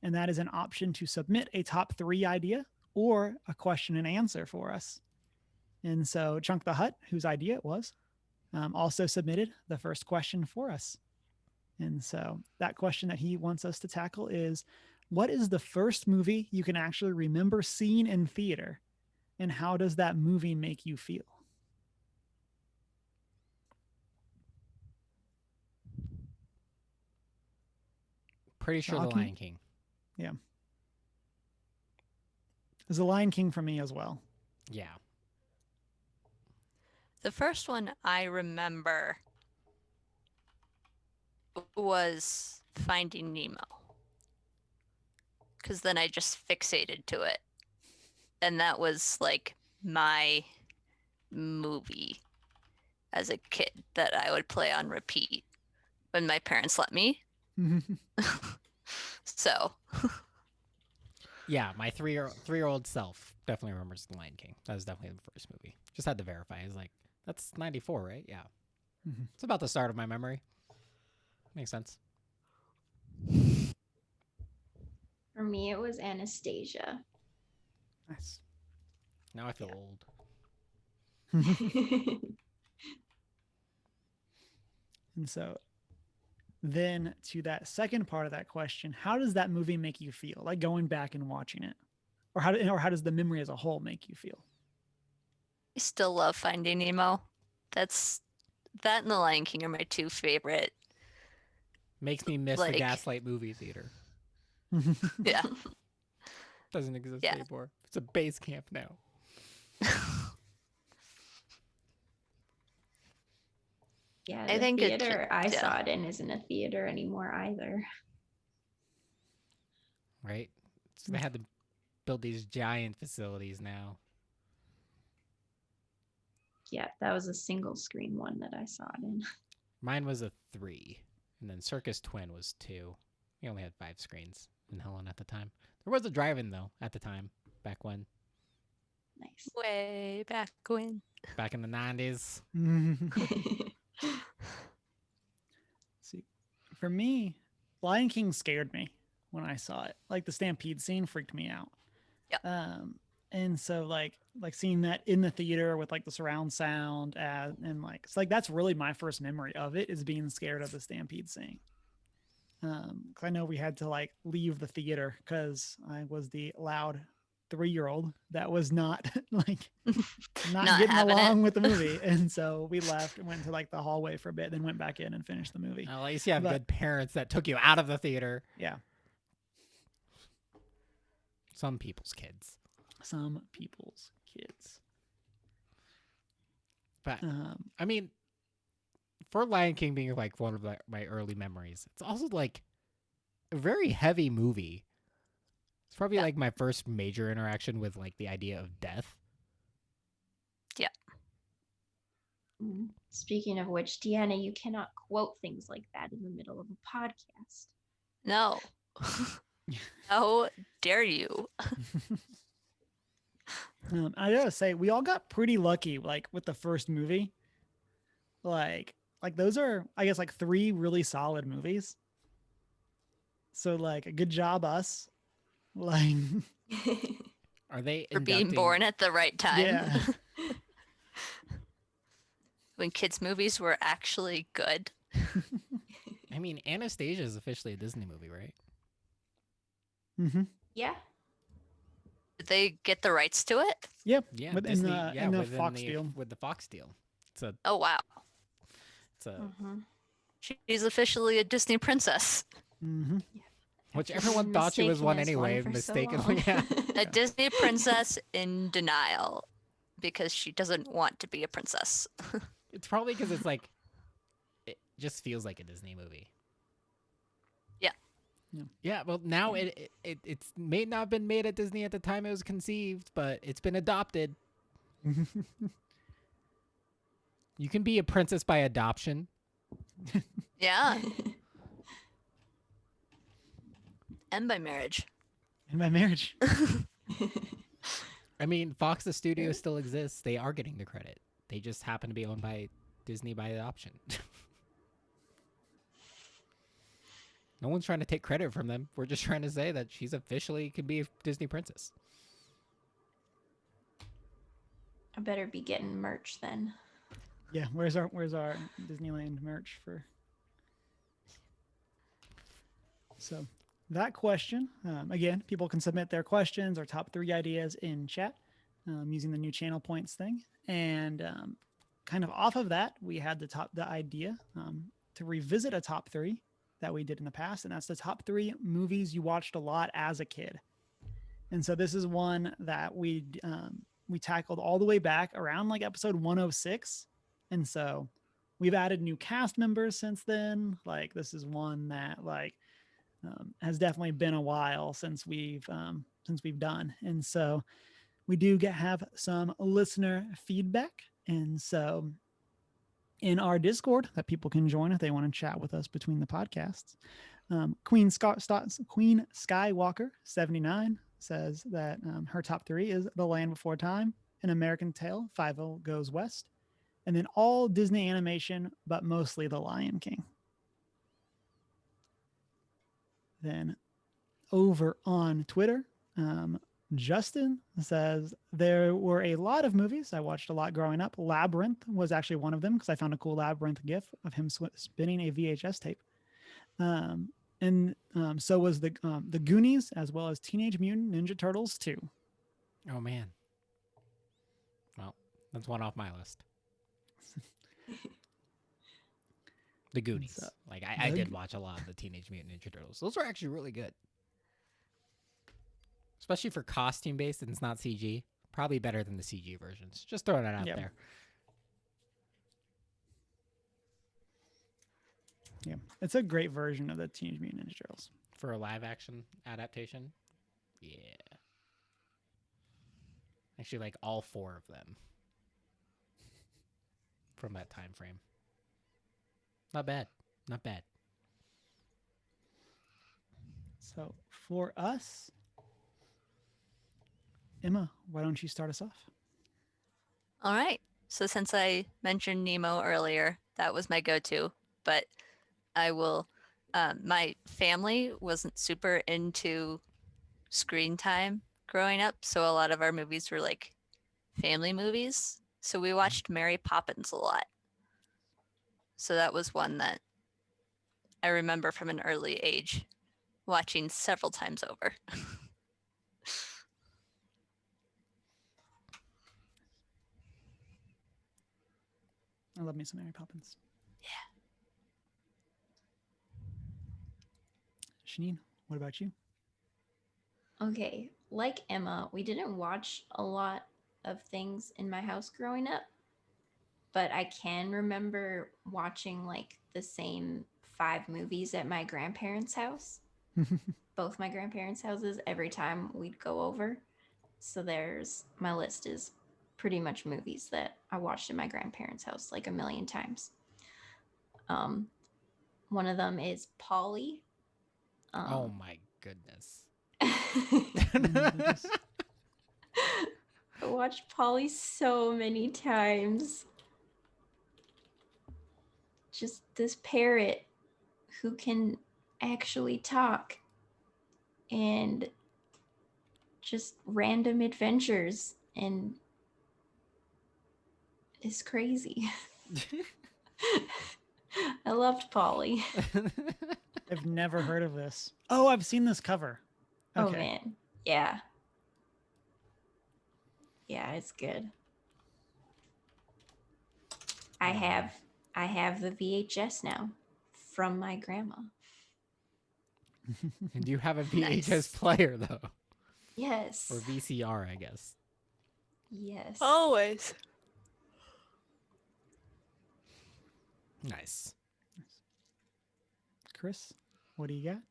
And that is an option to submit a top 3 idea or a question and answer for us. And so Chunk the Hut, whose idea it was, also submitted the first question for us. And so that question that he wants us to tackle is, what is the first movie you can actually remember seeing in theater? And how does that movie make you feel? Pretty sure The Rocky? Lion King. Yeah. There's The Lion King for me as well. Yeah. The first one I remember was Finding Nemo. Because then I just fixated to it. And that was like my movie as a kid that I would play on repeat when my parents let me. So. Yeah, my three-year-old self definitely remembers The Lion King. That was definitely the first movie. Just had to verify. I was like, that's 94, right? Yeah. It's about the start of my memory. Makes sense. For me, it was Anastasia. Nice. Now I feel old. And so then to that second part of that question, how does that movie make you feel? Like going back and watching it? Or how does the memory as a whole make you feel? I still love Finding Nemo. That and The Lion King are my 2 favorite. Makes me miss the Gaslight movie theater. Yeah. Doesn't exist anymore. It's a base camp now. Yeah, I the think theater I saw it in isn't a theater anymore either. Right? So they had to build these giant facilities now. Yeah, that was a single screen one that I saw it in. Mine was a 3. And then Circus Twin was 2. We only had 5 screens in Helen at the time. There was a drive-in, though, at the time. Back when. Nice. Way back when. Back in the 90s. See, for me, Lion King scared me when I saw it. Like the stampede scene freaked me out. Yeah. And so like seeing that in the theater with like the surround sound and like it's like that's really my first memory of it is being scared of the stampede scene. Because I know we had to like leave the theater because I was the loud 3-year-old that was not like not getting along with the movie, and so we left and went to like the hallway for a bit, then went back in and finished the movie. At least you have good parents that took you out of the theater. Yeah. Some people's kids. But I mean, for Lion King being like one of my early memories, it's also like a very heavy movie. It's probably like my first major interaction with like the idea of death. Yeah. Speaking of which, Deanna, you cannot quote things like that in the middle of a podcast. No. How dare you? I gotta say, we all got pretty lucky, like with the first movie. Like those are, I guess, like 3 really solid movies. So like, a good job us. Like, Are they For being inducting? born at the right time. yeah, When kids' movies were actually good. I mean, Anastasia is officially a Disney movie, right? mm-hmm. Yeah. Did they get the rights to it? Yep. Yeah, Within Disney. the Yeah, in the within Fox the deal. with the Fox deal. Oh, wow. It's a Mm-hmm. She's officially a Disney princess. Mm-hmm. which After everyone being thought she was one mistaken as anyway, for so mistakenly. long. Yeah. A Disney princess in denial because she doesn't want to be a princess. It's probably because it's like, it just feels like a Disney movie. Yeah. Yeah, well, now it's may not have been made at Disney at the time it was conceived, but it's been adopted. You can be a princess by adoption. Yeah. And by marriage. In my marriage. I mean, Fox the studio still exists. They are getting the credit. They just happen to be owned by Disney by adoption. No one's trying to take credit from them. We're just trying to say that she's officially can be a Disney princess. I better be getting merch then. Yeah, where's our Disneyland merch for? So that question, again, people can submit their questions or top 3 ideas in chat using the new channel points thing. And kind of off of that, we had the idea to revisit a top 3 that we did in the past, and that's the top 3 movies you watched a lot as a kid. And so this is one that we tackled all the way back around like episode 106. And so we've added new cast members since then. Like, this is one that like has definitely been a while since we've done. And so we do have some listener feedback. And so in our Discord that people can join if they want to chat with us between the podcasts, Queen Skywalker 79 says that her top 3 is The Land Before Time, An American Tale, 5 Goes West, and then all Disney animation, but mostly The Lion King. Then over on Twitter, Justin says there were a lot of movies I watched a lot growing up. Labyrinth was actually one of them because I found a cool Labyrinth gif of him spinning a VHS tape. And so was the Goonies, as well as Teenage Mutant Ninja Turtles 2. Oh man. Well, that's one off my list. The Goonies. So, like I did watch a lot of the Teenage Mutant Ninja Turtles. Those were actually really good. Especially for costume based and it's not CG. Probably better than the CG versions. Just throwing that out there. Yeah, it's a great version of the Teenage Mutant Ninja Turtles. For a live action adaptation. Yeah. Actually, like all 4 of them. From that time frame. Not bad. Not bad. So for us, Emma, why don't you start us off? All right. So since I mentioned Nemo earlier, that was my go-to. But I will. My family wasn't super into screen time growing up, so a lot of our movies were like family movies. So we watched Mary Poppins a lot. So that was one that I remember from an early age watching several times over. I love me some Mary Poppins. Yeah. Shanine, what about you? Okay, like Emma, we didn't watch a lot of things in my house growing up, but I can remember watching like the same 5 movies at my grandparents' house. Both my grandparents' houses every time we'd go over. So my list is pretty much movies that I watched in my grandparents' house like a million times. One of them is Polly. Oh my goodness. I watched Polly so many times. Just this parrot who can actually talk and just random adventures and is crazy. I loved Polly. I've never heard of this. Oh, I've seen this cover. Okay. Oh man. Yeah. Yeah, it's good. I have the VHS now from my grandma. And you have a VHS Nice. player though, Yes. or VCR, I guess. Yes. Always. Nice. Chris, what do you got?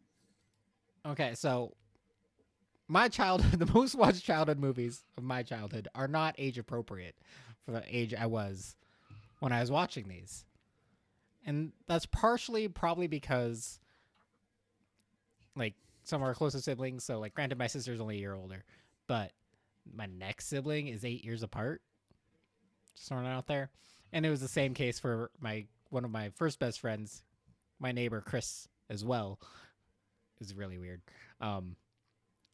Okay, so my childhood, the most watched childhood movies of my childhood are not age appropriate for the age I was when I was watching these. And that's partially probably because, like, some of our closest siblings, so, like, granted, my sister's only a year older, but my next sibling is 8 years apart. Just throwing it out there. And it was the same case for one of my first best friends, my neighbor, Chris, as well. It's really weird.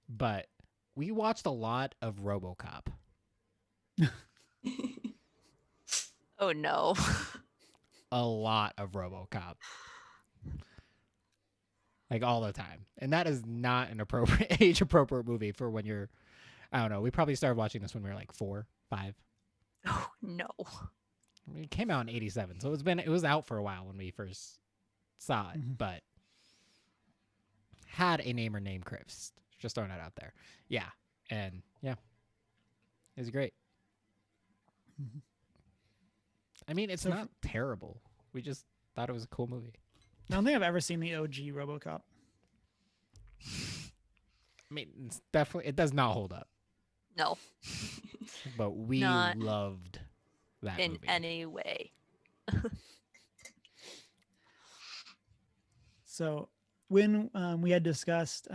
But we watched a lot of RoboCop. Oh no. A lot of RoboCop. Like all the time. And that is not an appropriate age appropriate movie for when you're, I don't know, we probably started watching this when we were like 4, 5. Oh no. I mean, it came out in 87, so it was out for a while when we first saw it, but had a name or name Chris. Just throwing that out there. Yeah. And yeah. It was great. I mean, it's not terrible. We just thought it was a cool movie. I don't think I've ever seen the OG RoboCop. I mean, it's definitely, it does not hold up, No. but we Not loved that in movie. any way. So when we had discussed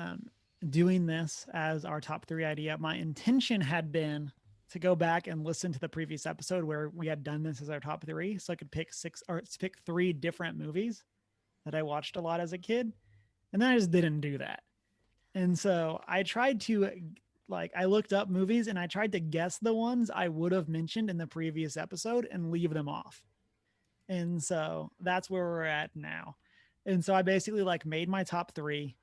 doing this as our top 3 idea, my intention had been to go back and listen to the previous episode where we had done this as our top 3, so I could pick 3 different movies that I watched a lot as a kid, and then I just didn't do that. And so I tried to, I looked up movies and I tried to guess the ones I would have mentioned in the previous episode and leave them off. And so that's where we're at now. And so I basically made my top 3,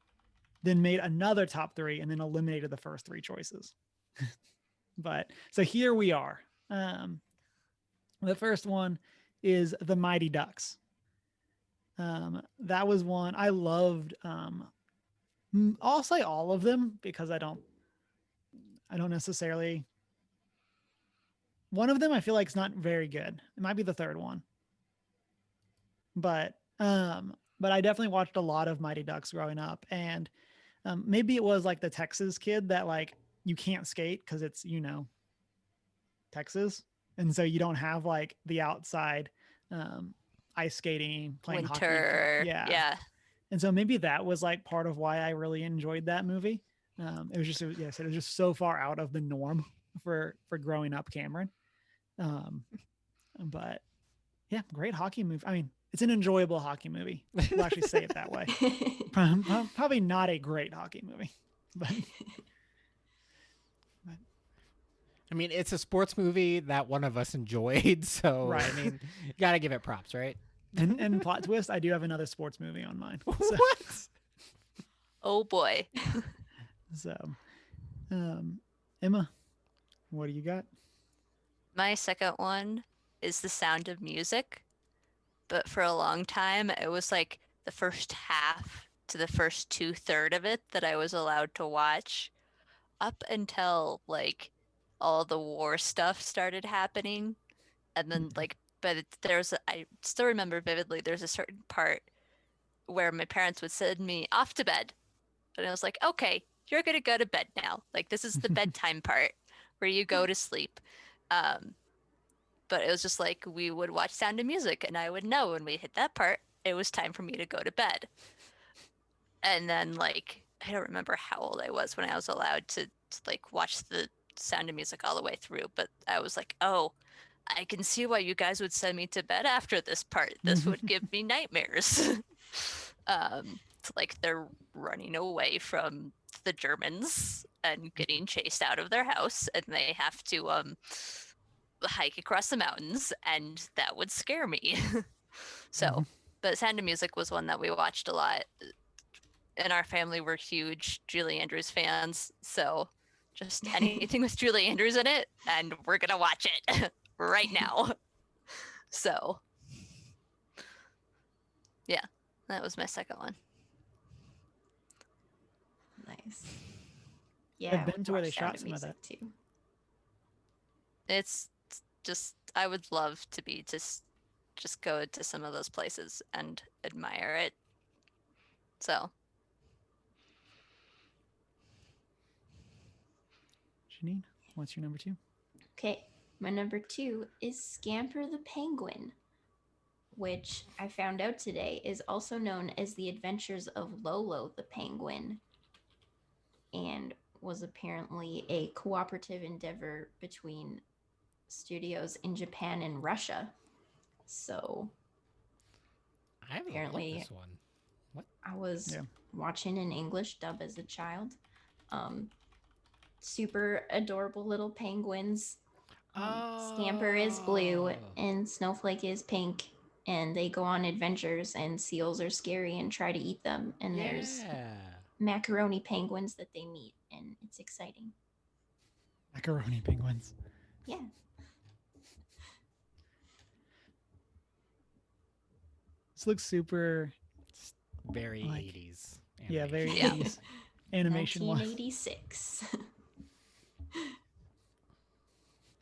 then made another top 3, and then eliminated the first 3 choices. But so here we are. The first one is The Mighty Ducks. That was one I loved. I'll say all of them because I don't necessarily. One of them I feel like is not very good. It might be the third one. But I definitely watched a lot of Mighty Ducks growing up, and maybe it was like the Texas kid that you can't skate because it's Texas, and so you don't have the outside ice skating, playing Winter. hockey. Yeah. And so maybe that was part of why I really enjoyed that movie. It was just so far out of the norm for growing up Cameron. But yeah, great hockey movie. I mean, it's an enjoyable hockey movie. We'll actually say it that way. Probably not a great hockey movie, but I mean, it's a sports movie that one of us enjoyed, so Right. I mean, you gotta give it props, right? and plot twist, I do have another sports movie on mine. So, What? Oh boy. so Emma, what do you got? My second one is The Sound of Music. But for a long time, it was the first half to the first 2/3 of it that I was allowed to watch up until all the war stuff started happening. And then I still remember vividly, there's a certain part where my parents would send me off to bed. And I was like, okay, you're going to go to bed now. This is the bedtime part where you go to sleep. But it was just we would watch Sound of Music, and I would know when we hit that part, it was time for me to go to bed. And then like I don't remember how old I was when I was allowed to like watch the Sound of Music all the way through, but I was like, oh, I can see why you guys would send me to bed after this part. This would give me nightmares. Like they're running away from the Germans and getting chased out of their house, and they have to hike across the mountains, and that would scare me. So, but Sound of Music was one that we watched a lot. In our family, we're huge Julie Andrews fans, so just anything with Julie Andrews in it, and we're gonna watch it right now. So, yeah, that was my second one. Nice. Yeah, I've been to where they watched Sound shot of some of Music that. too. It's just I would love to be just go to some of those places and admire it. So Janine, what's your number 2? Okay, my number 2 is Scamper the Penguin, which I found out today is also known as The Adventures of Lolo the Penguin, and was apparently a cooperative endeavor between studios in Japan and Russia. So I haven't looked apparently this one. What? I was Yeah. watching an English dub as a child. Super adorable little penguins. Scamper is blue Oh. and Snowflake is pink, and they go on adventures, and seals are scary and try to eat them, and there's Yeah. macaroni penguins that they meet, and it's exciting. Macaroni penguins. Yeah. This looks super. It's very Like- 80s. Yeah, very animation. Yeah. 80s animation wise. 1986.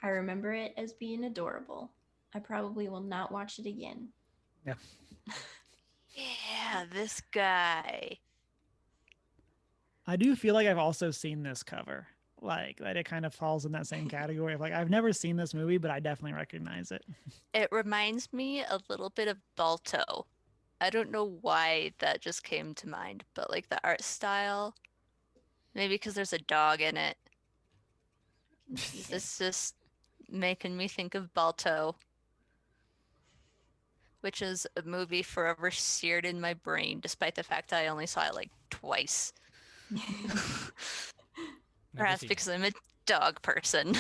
I remember it as being adorable. I probably will not watch it again. Yeah. yeah, this guy. I do feel like I've also seen this cover. Like that it kind of falls in that same category of like I've never seen this movie, but I definitely recognize it. It reminds me a little bit of Balto. I don't know why that just came to mind, but like the art style, maybe because there's a dog in it. I can see this. It's just making me think of Balto, which is a movie forever seared in my brain, despite the fact I only saw it like twice. Never Perhaps seen because I'm a dog person.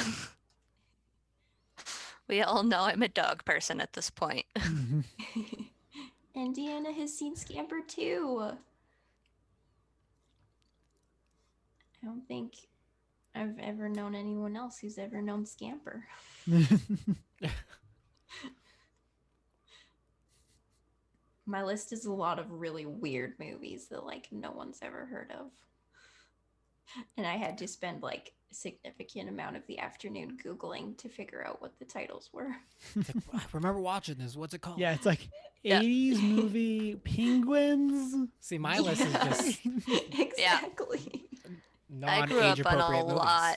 We all know I'm a dog person at this point. And Deanna has seen Scamper too. I don't think I've ever known anyone else who's ever known Scamper. My list is a lot of really weird movies that like no one's ever heard of. And I had to spend like a significant amount of the afternoon Googling to figure out what the titles were. It's like, I remember watching this. What's it called? Yeah, it's like Yeah. 80s movie penguins. See, my list is just Exactly. I grew non-age up on appropriate a movies. lot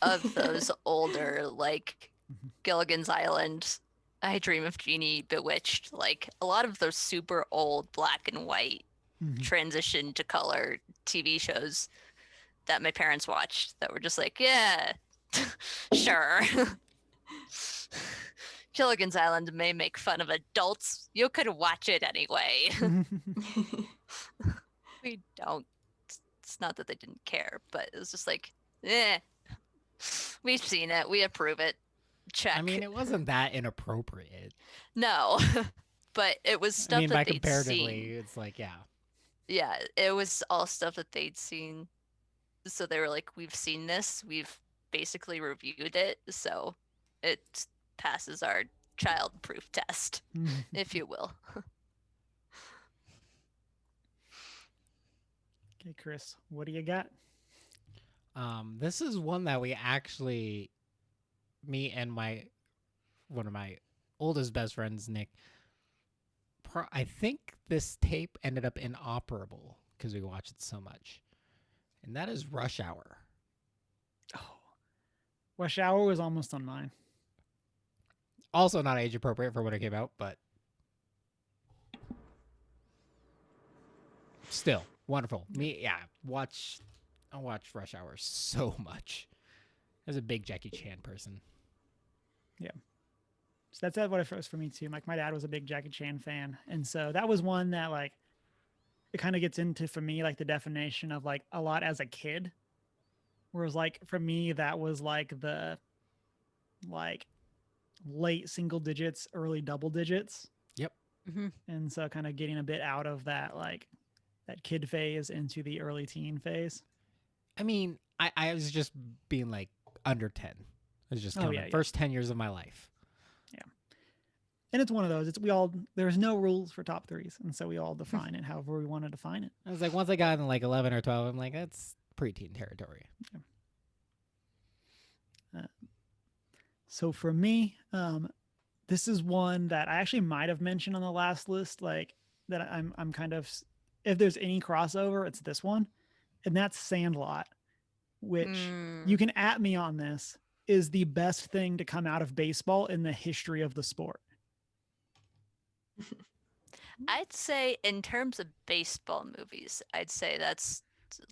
of those older, like Gilligan's Island, I Dream of Jeannie, Bewitched, like a lot of those super old black and white transition to color TV shows that my parents watched that were just like, yeah, sure. Gilligan's Island may make fun of adults. You could watch it anyway. We don't. It's not that they didn't care, but it was just like, we've seen it. We approve it. Check. I mean, it wasn't that inappropriate. No, but it was stuff I mean, by that they'd comparatively, seen. it's like, yeah. Yeah, it was all stuff that they'd seen. So they were like, we've seen this. We've basically reviewed it. So it passes our child-proof test, if you will. Okay, Chris, what do you got? This is one that we actually, me and one of my oldest best friends, Nick, I think this tape ended up inoperable because we watched it so much. And that is Rush Hour. Oh, Rush Hour was almost on mine. Also not age appropriate for when it came out, but still. Wonderful. I watch Rush Hour so much. As a big Jackie Chan person. So that's what it was for me too. Like my dad was a big Jackie Chan fan, and so that was one that like it kind of gets into for me like the definition of like a lot as a kid. Whereas like for me that was like the like late single digits, early double digits. Yep. Mm-hmm. And so kind of getting a bit out of that like that kid phase into the early teen phase. I mean, I was just being like under 10. I was just counting first 10 years of my life. And it's one of those. There's no rules for top threes, and so we all define it however we want to define it. I was like, once I got in like 11 or 12, I'm like, that's preteen territory. So for me, this is one that I actually might have mentioned on the last list. Like that, I'm kind of, if there's any crossover, it's this one, and that's Sandlot, which you can at me on this is the best thing to come out of baseball in the history of the sport. I'd say in terms of baseball movies, I'd say that's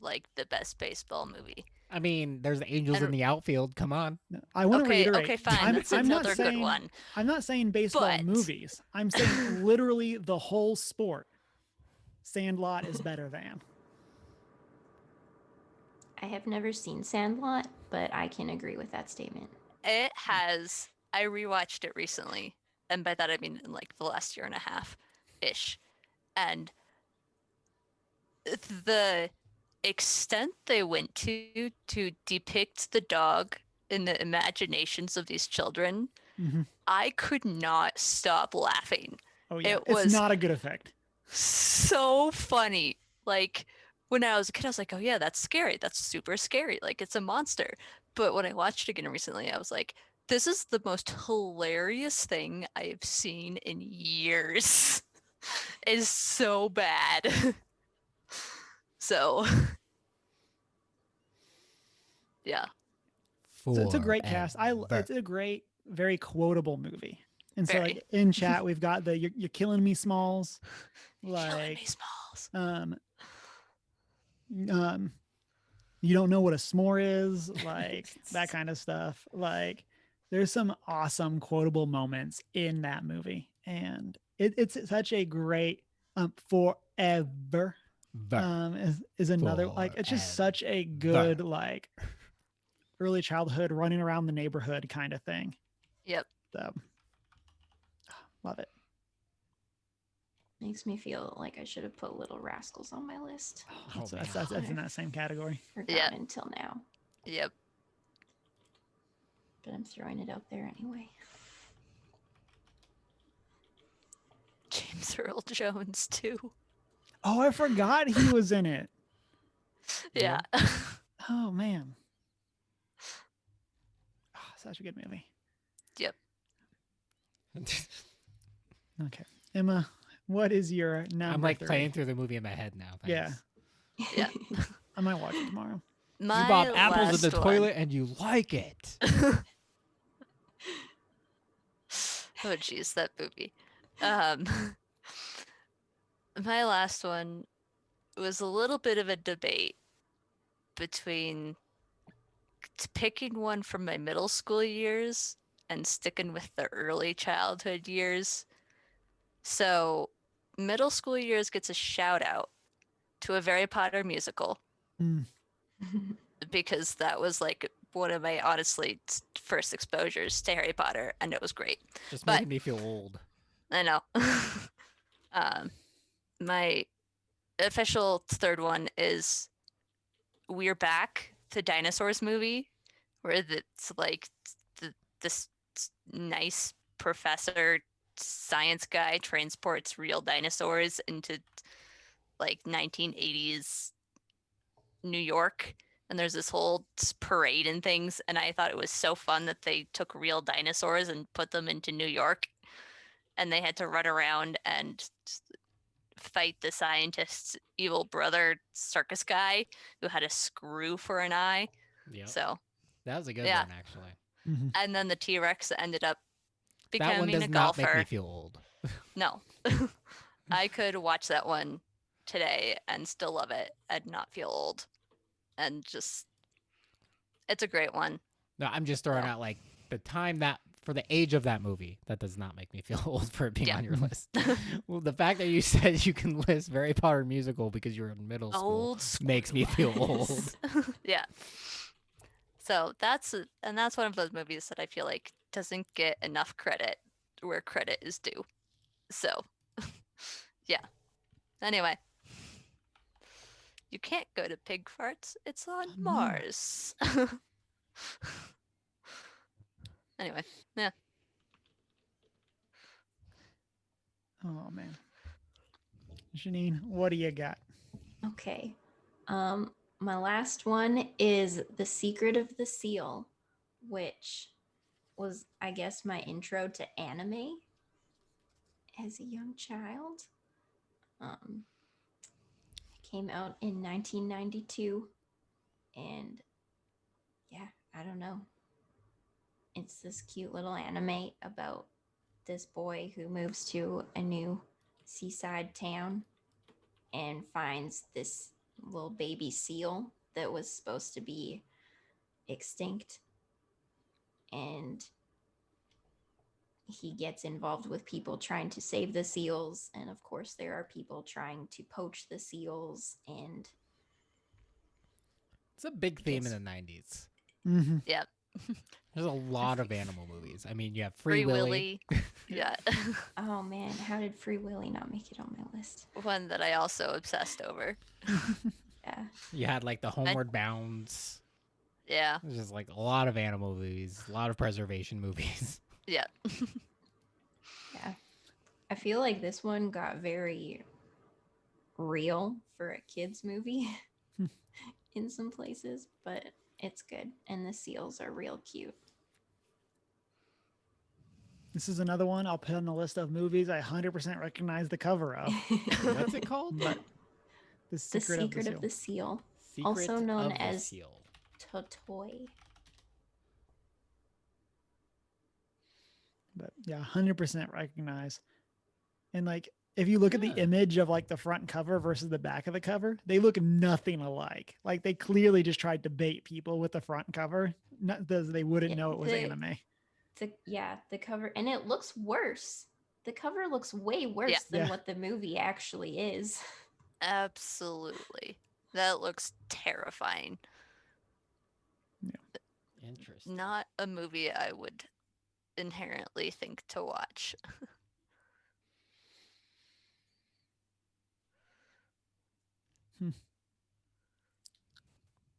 like the best baseball movie. I mean, there's Angels in the Outfield. Come on. No, I want to reiterate. Okay, fine. That's another good one. I'm not saying baseball movies. I'm saying literally the whole sport. Sandlot is better than. I have never seen Sandlot, but I can agree with that statement. I rewatched it recently, and by that I mean in like the last year and a half ish. And the extent they went to depict the dog in the imaginations of these children, I could not stop laughing. Oh yeah, it's not a good effect. So funny. Like when I was a kid, I was like, oh yeah, that's scary. That's super scary. Like it's a monster. But when I watched it again recently, I was like, this is the most hilarious thing I've seen in years. It's so bad. So yeah. So it's a great cast. It's a great, very quotable movie. And so like in chat, we've got the you're killing me, Smalls. Like killing me, Smalls. You don't know what a s'more is, like that kind of stuff. Like there's some awesome quotable moments in that movie, and it's such a great forever is another like it's just such a good like early childhood running around the neighborhood kind of thing. Yep. So love it. Makes me feel like I should have put Little Rascals on my list. That's in that same category. Forgot until now. Yep. But I'm throwing it out there anyway. James Earl Jones too. Oh, I forgot he was in it. Yeah. Oh man. Oh, such a good movie. Yep. Okay. Emma, what is your number? I'm like 3? playing through the movie in my head now. Thanks. Yeah. Yeah. I might watch it tomorrow. You bought apples in the toilet and you like it. Oh jeez, that movie. My last one was a little bit of a debate between picking one from my middle school years and sticking with the early childhood years. So middle school years gets a shout out to a Harry Potter musical. Because that was like one of my honestly first exposures to Harry Potter, and it was great. Just making me feel old. I know. My official third one is We're Back, the Dinosaurs movie, where it's like this nice professor science guy transports real dinosaurs into like 1980s New York, and there's this whole parade and things, and I thought it was so fun that they took real dinosaurs and put them into New York, and they had to run around and fight the scientist's evil brother circus guy who had a screw for an eye. Yeah. So that was a good one actually. And then the T-Rex ended up that one becoming does a not golfer. make me feel old. No. I could watch that one today and still love it and not feel old. And just, it's a great one. No, I'm just throwing So. out like the time that for the age of that movie, that does not make me feel old for it being Yeah. on your list. Well, the fact that you said you can list Harry Potter musical because you're in middle school Old school. makes me feel old. Yeah. So that's one of those movies that I feel like doesn't get enough credit where credit is due. So, yeah. Anyway, you can't go to Pig Farts. It's on Mars. Anyway, yeah. Oh man. Janine, what do you got? Okay. My last one is The Secret of the Seal, which was, I guess, my intro to anime as a young child. It came out in 1992, and yeah, I don't know. It's this cute little anime about this boy who moves to a new seaside town and finds this little baby seal that was supposed to be extinct, and he gets involved with people trying to save the seals, and of course there are people trying to poach the seals, and It's a big theme Yes. in the 90s. Mm-hmm. Yeah. There's a lot of animal movies. I mean, you have Free Free Willy. Willy. Yeah. oh man, how did Free Willy not make it on my list? One that I also obsessed over. Yeah. You had like the Homeward Bounds. Yeah. There's just like a lot of animal movies, a lot of preservation movies. Yeah. Yeah. I feel like this one got very real for a kids movie in some places, but it's good, and the seals are real cute. This is another one I'll put on the list of movies I 100% recognize the cover of. What's it called? But The The Secret, Secret of the Seal. Secret also known of the as- Seal. Totoy. But yeah, 100% recognize. And like, if you look at the Yeah. image of like the front cover versus the back of the cover, they look nothing alike. Like they clearly just tried to bait people with the front cover, not because they wouldn't Yeah, know it was the- anime. The cover, and it looks worse. The cover looks way worse than Yeah. what the movie actually is. Absolutely. That looks terrifying. Interesting. Not a movie I would inherently think to watch.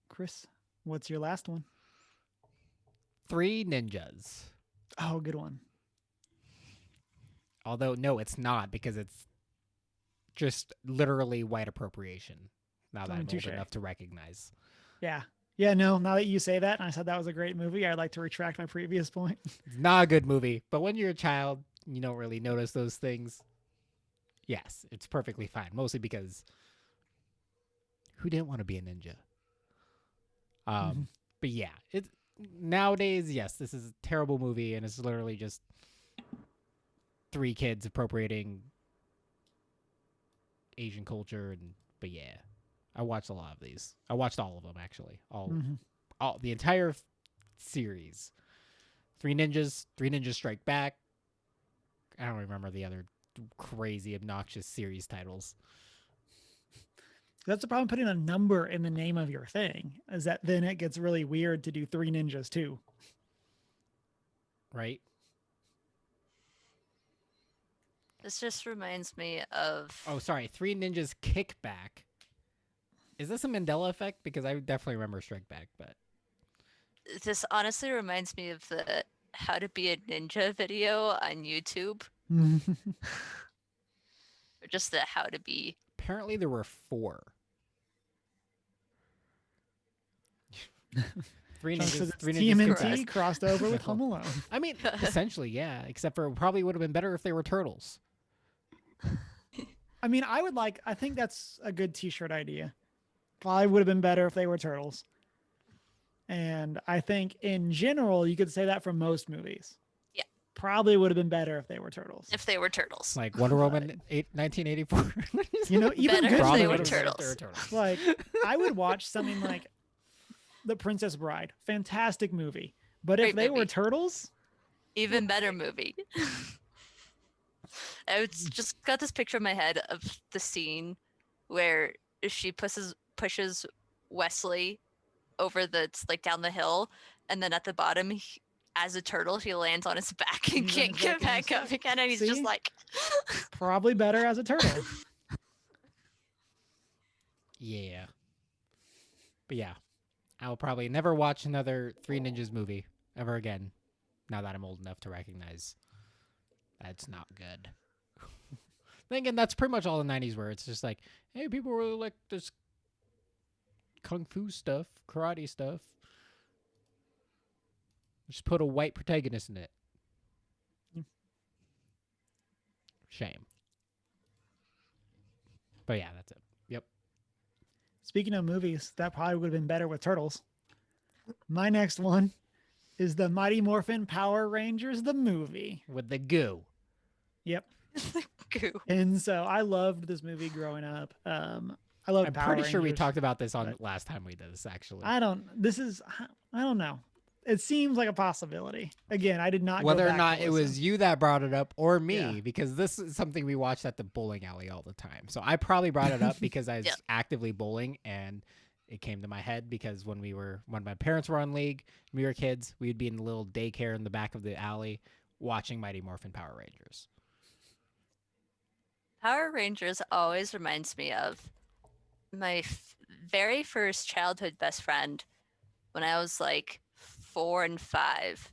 Chris, what's your last one? Three Ninjas. Oh, good one. Although, no, it's not because it's just literally white appropriation. Now that I'm old touche. enough to recognize. Yeah. Yeah, no, now that you say that, and I said that was a great movie, I'd like to retract my previous point. It's not a good movie, but when you're a child, you don't really notice those things. Yes, it's perfectly fine. Mostly because who didn't want to be a ninja? Mhm. But yeah, it nowadays, yes, this is a terrible movie, and it's literally just three kids appropriating Asian culture, but yeah, I watched a lot of these. I watched all of them actually, Mhm. all the entire series. Three Ninjas Strike Back. I don't remember the other crazy obnoxious series titles. That's the problem putting a number in the name of your thing, is that then it gets really weird to do Three Ninjas too. Right? This just reminds me of Oh, sorry. Three Ninjas Kickback. Is this a Mandela effect? Because I definitely remember Strike Back, but this honestly reminds me of the how to be a ninja video on YouTube. Or just the how to be. apparently there were four. Three John says Ninjas. it's Three Ninjas TMNT Kickback. crossed over with Home Alone. I mean, essentially, yeah. Except for it probably would have been better if they were turtles. I mean, I think that's a good t-shirt idea. Probably would have been better if they were turtles. And I think in general, you could say that for most movies. Yeah. probably would have been better if they were turtles. If they were turtles. Like Wonder Woman 1984. You know, even Better good if they were movies. turtles. Like, I would watch something like The Princess Bride. Fantastic movie. But if Great they were movie. turtles, Even better movie. I just got this picture in my head of the scene where she pushes Wesley over like down the hill, and then at the bottom, as a turtle, he lands on his back and He's on can't his get back and back up again, and he's See? just like, probably better as a turtle. Yeah. But yeah, I'll probably never watch another Three Ninjas movie ever again. Now that I'm old enough to recognize that's not good. Thinking that's pretty much all the 90s were. It's just like, hey, people really like this kung fu stuff, karate stuff. Just put a white protagonist in it. Shame. But yeah, that's it. Yep. Speaking of movies, that probably would have been better with turtles. My next one is the Mighty Morphin Power Rangers, the movie. With the goo. Yep. goo. And so I loved this movie growing up. I loved I'm Power pretty sure we Rangers. talked about this on but- last time we did this, actually. I don't know. It seems like a possibility. Again, I did not go Whether or back not to it was listen. you that brought it up or me, Yeah. because this is something we watched at the bowling alley all the time. So I probably brought it up because I was Yeah. actively bowling, and it came to my head because when my parents were on league, we were kids, we'd be in the little daycare in the back of the alley watching Mighty Morphin Power Rangers. Power Rangers always reminds me of my very first childhood best friend when I was like 4 and 5.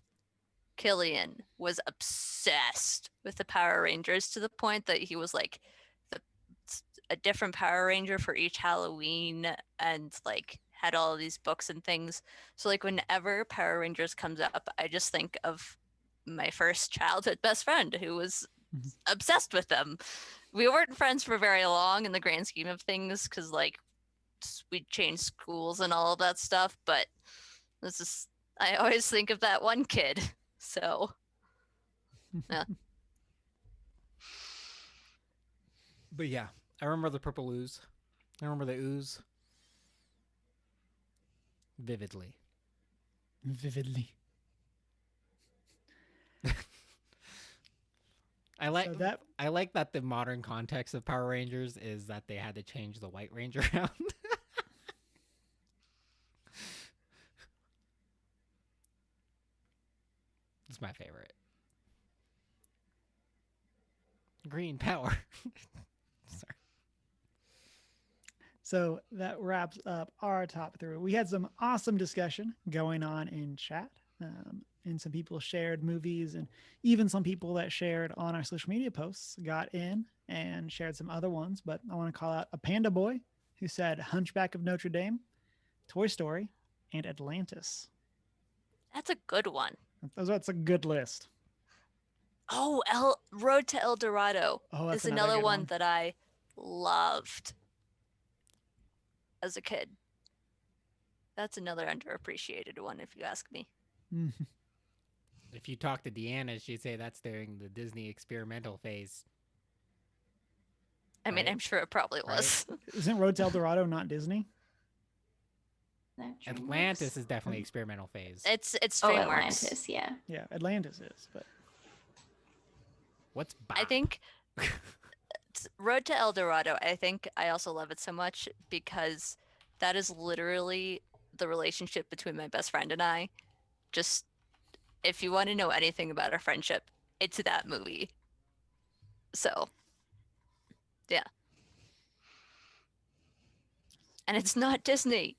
Killian was obsessed with the Power Rangers to the point that he was like a different Power Ranger for each Halloween, and like had all of these books and things. So like whenever Power Rangers comes up, I just think of my first childhood best friend who was Mhm. obsessed with them. We weren't friends for very long in the grand scheme of things because like we changed schools and all of that stuff, but this is I always think of that one kid. So yeah. But yeah, I remember the purple ooze. I remember the ooze vividly. Vividly. I like So that I like that the modern context of Power Rangers is that they had to change the White Ranger out. It's my favorite. Green power. Sorry. So that wraps up our top three. We had some awesome discussion going on in chat. And some people shared movies, and even some people that shared on our social media posts got in and shared some other ones. But I want to call out a Panda Boy who said Hunchback of Notre Dame, Toy Story, and Atlantis. That's a good one. That's a good list. Oh, Road to El Dorado Oh, is that's another good one that I loved as a kid. That's another underappreciated one, if you ask me. Mhm. If you talk to Deanna, she'd say that's during the Disney experimental phase. I mean, Right. I'm sure it probably Right. was. Isn't Road to El Dorado not Disney? That DreamWorks? Atlantis is definitely experimental phase. It's Oh, DreamWorks. Atlantis, yeah. Yeah, Atlantis is. But What's I Bop? think Road to El Dorado, I think I also love it so much because that is literally the relationship between my best friend and I. Just if you want to know anything about our friendship, it's that movie. So, yeah. And it's not Disney.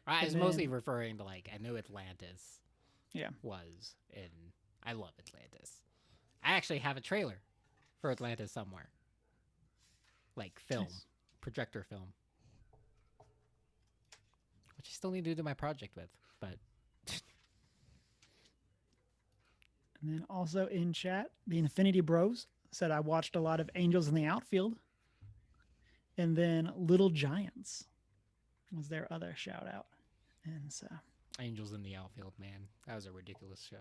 I was And mostly then- referring to like I knew Atlantis. Yeah. Was and I love Atlantis. I actually have a trailer for Atlantis somewhere. Like film, Nice. projector film, which I still need to do my project with. But And then also in chat, the Infinity Bros said I watched a lot of Angels in the Outfield. And then Little Giants was their other shout out. And so Angels in the Outfield, man, that was a ridiculous show.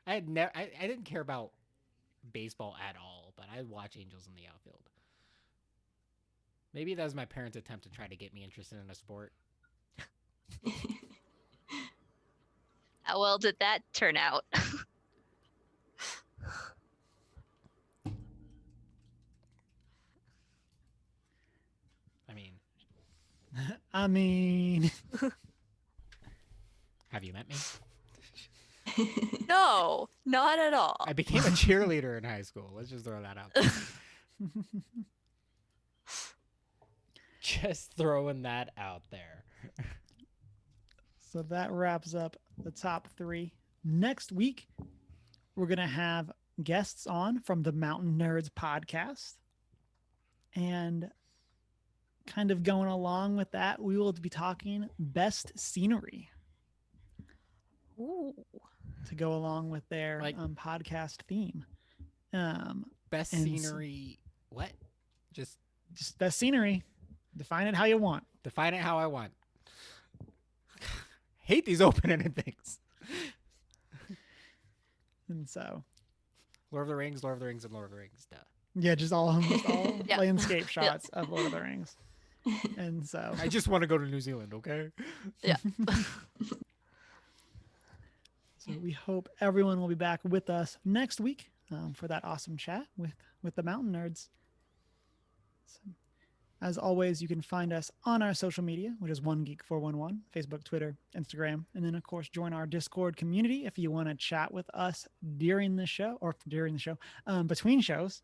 I didn't care about baseball at all, but I'd watch Angels in the Outfield. Maybe that was my parents' attempt to try to get me interested in a sport. How well did that turn out? I mean, I mean, have you met me? No, not at all. I became a cheerleader in high school. Let's just throw that out there. Just throwing that out there. so that wraps up the top 3. Next week, we're going to have guests on from the Mountain Nerds podcast. And kind of going along with that, we will be talking best scenery Ooh. to go along with their Like- podcast theme. Best And scenery. What? Just Just best scenery. Define it how you want. define it how I want. Hate these open-ended things. And so, Lord of the Rings, and Lord of the Rings. Duh. yeah, just all Yeah. landscape shots of Lord of the Rings. And so, I just want to go to New Zealand, okay? Yeah. so we hope everyone will be back with us next week for that awesome chat with the Mountain Nerds. So, as always, you can find us on our social media, which is OneGeek411, Facebook, Twitter, Instagram, and then, of course, join our Discord community if you want to chat with us between shows.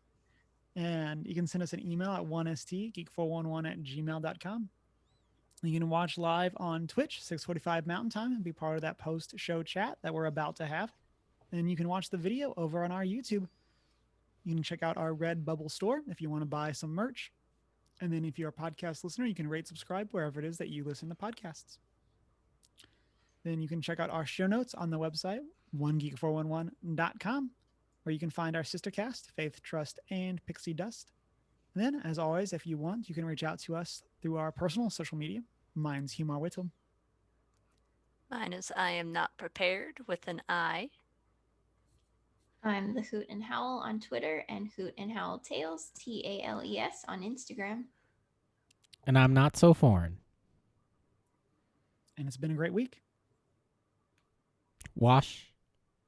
And you can send us an email at 1stgeek411@gmail.com. You can watch live on Twitch, 6:45 Mountain Time, and be part of that post-show chat that we're about to have. And you can watch the video over on our YouTube. You can check out our Redbubble store if you want to buy some merch. And then if you're a podcast listener, you can rate, subscribe wherever it is that you listen to podcasts. Then you can check out our show notes on the website, onegeek411.com, where you can find our sister cast, Faith, Trust, and Pixie Dust. And then, as always, if you want, you can reach out to us through our personal social media. Mine's Humar Whittle. Mine is I am not prepared with an I. I'm the Hoot and Howl on Twitter and Hoot and Howl Tales, TALES, on Instagram. And I'm not so foreign. And it's been a great week. Wash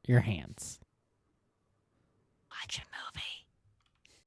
your hands. Watch a movie.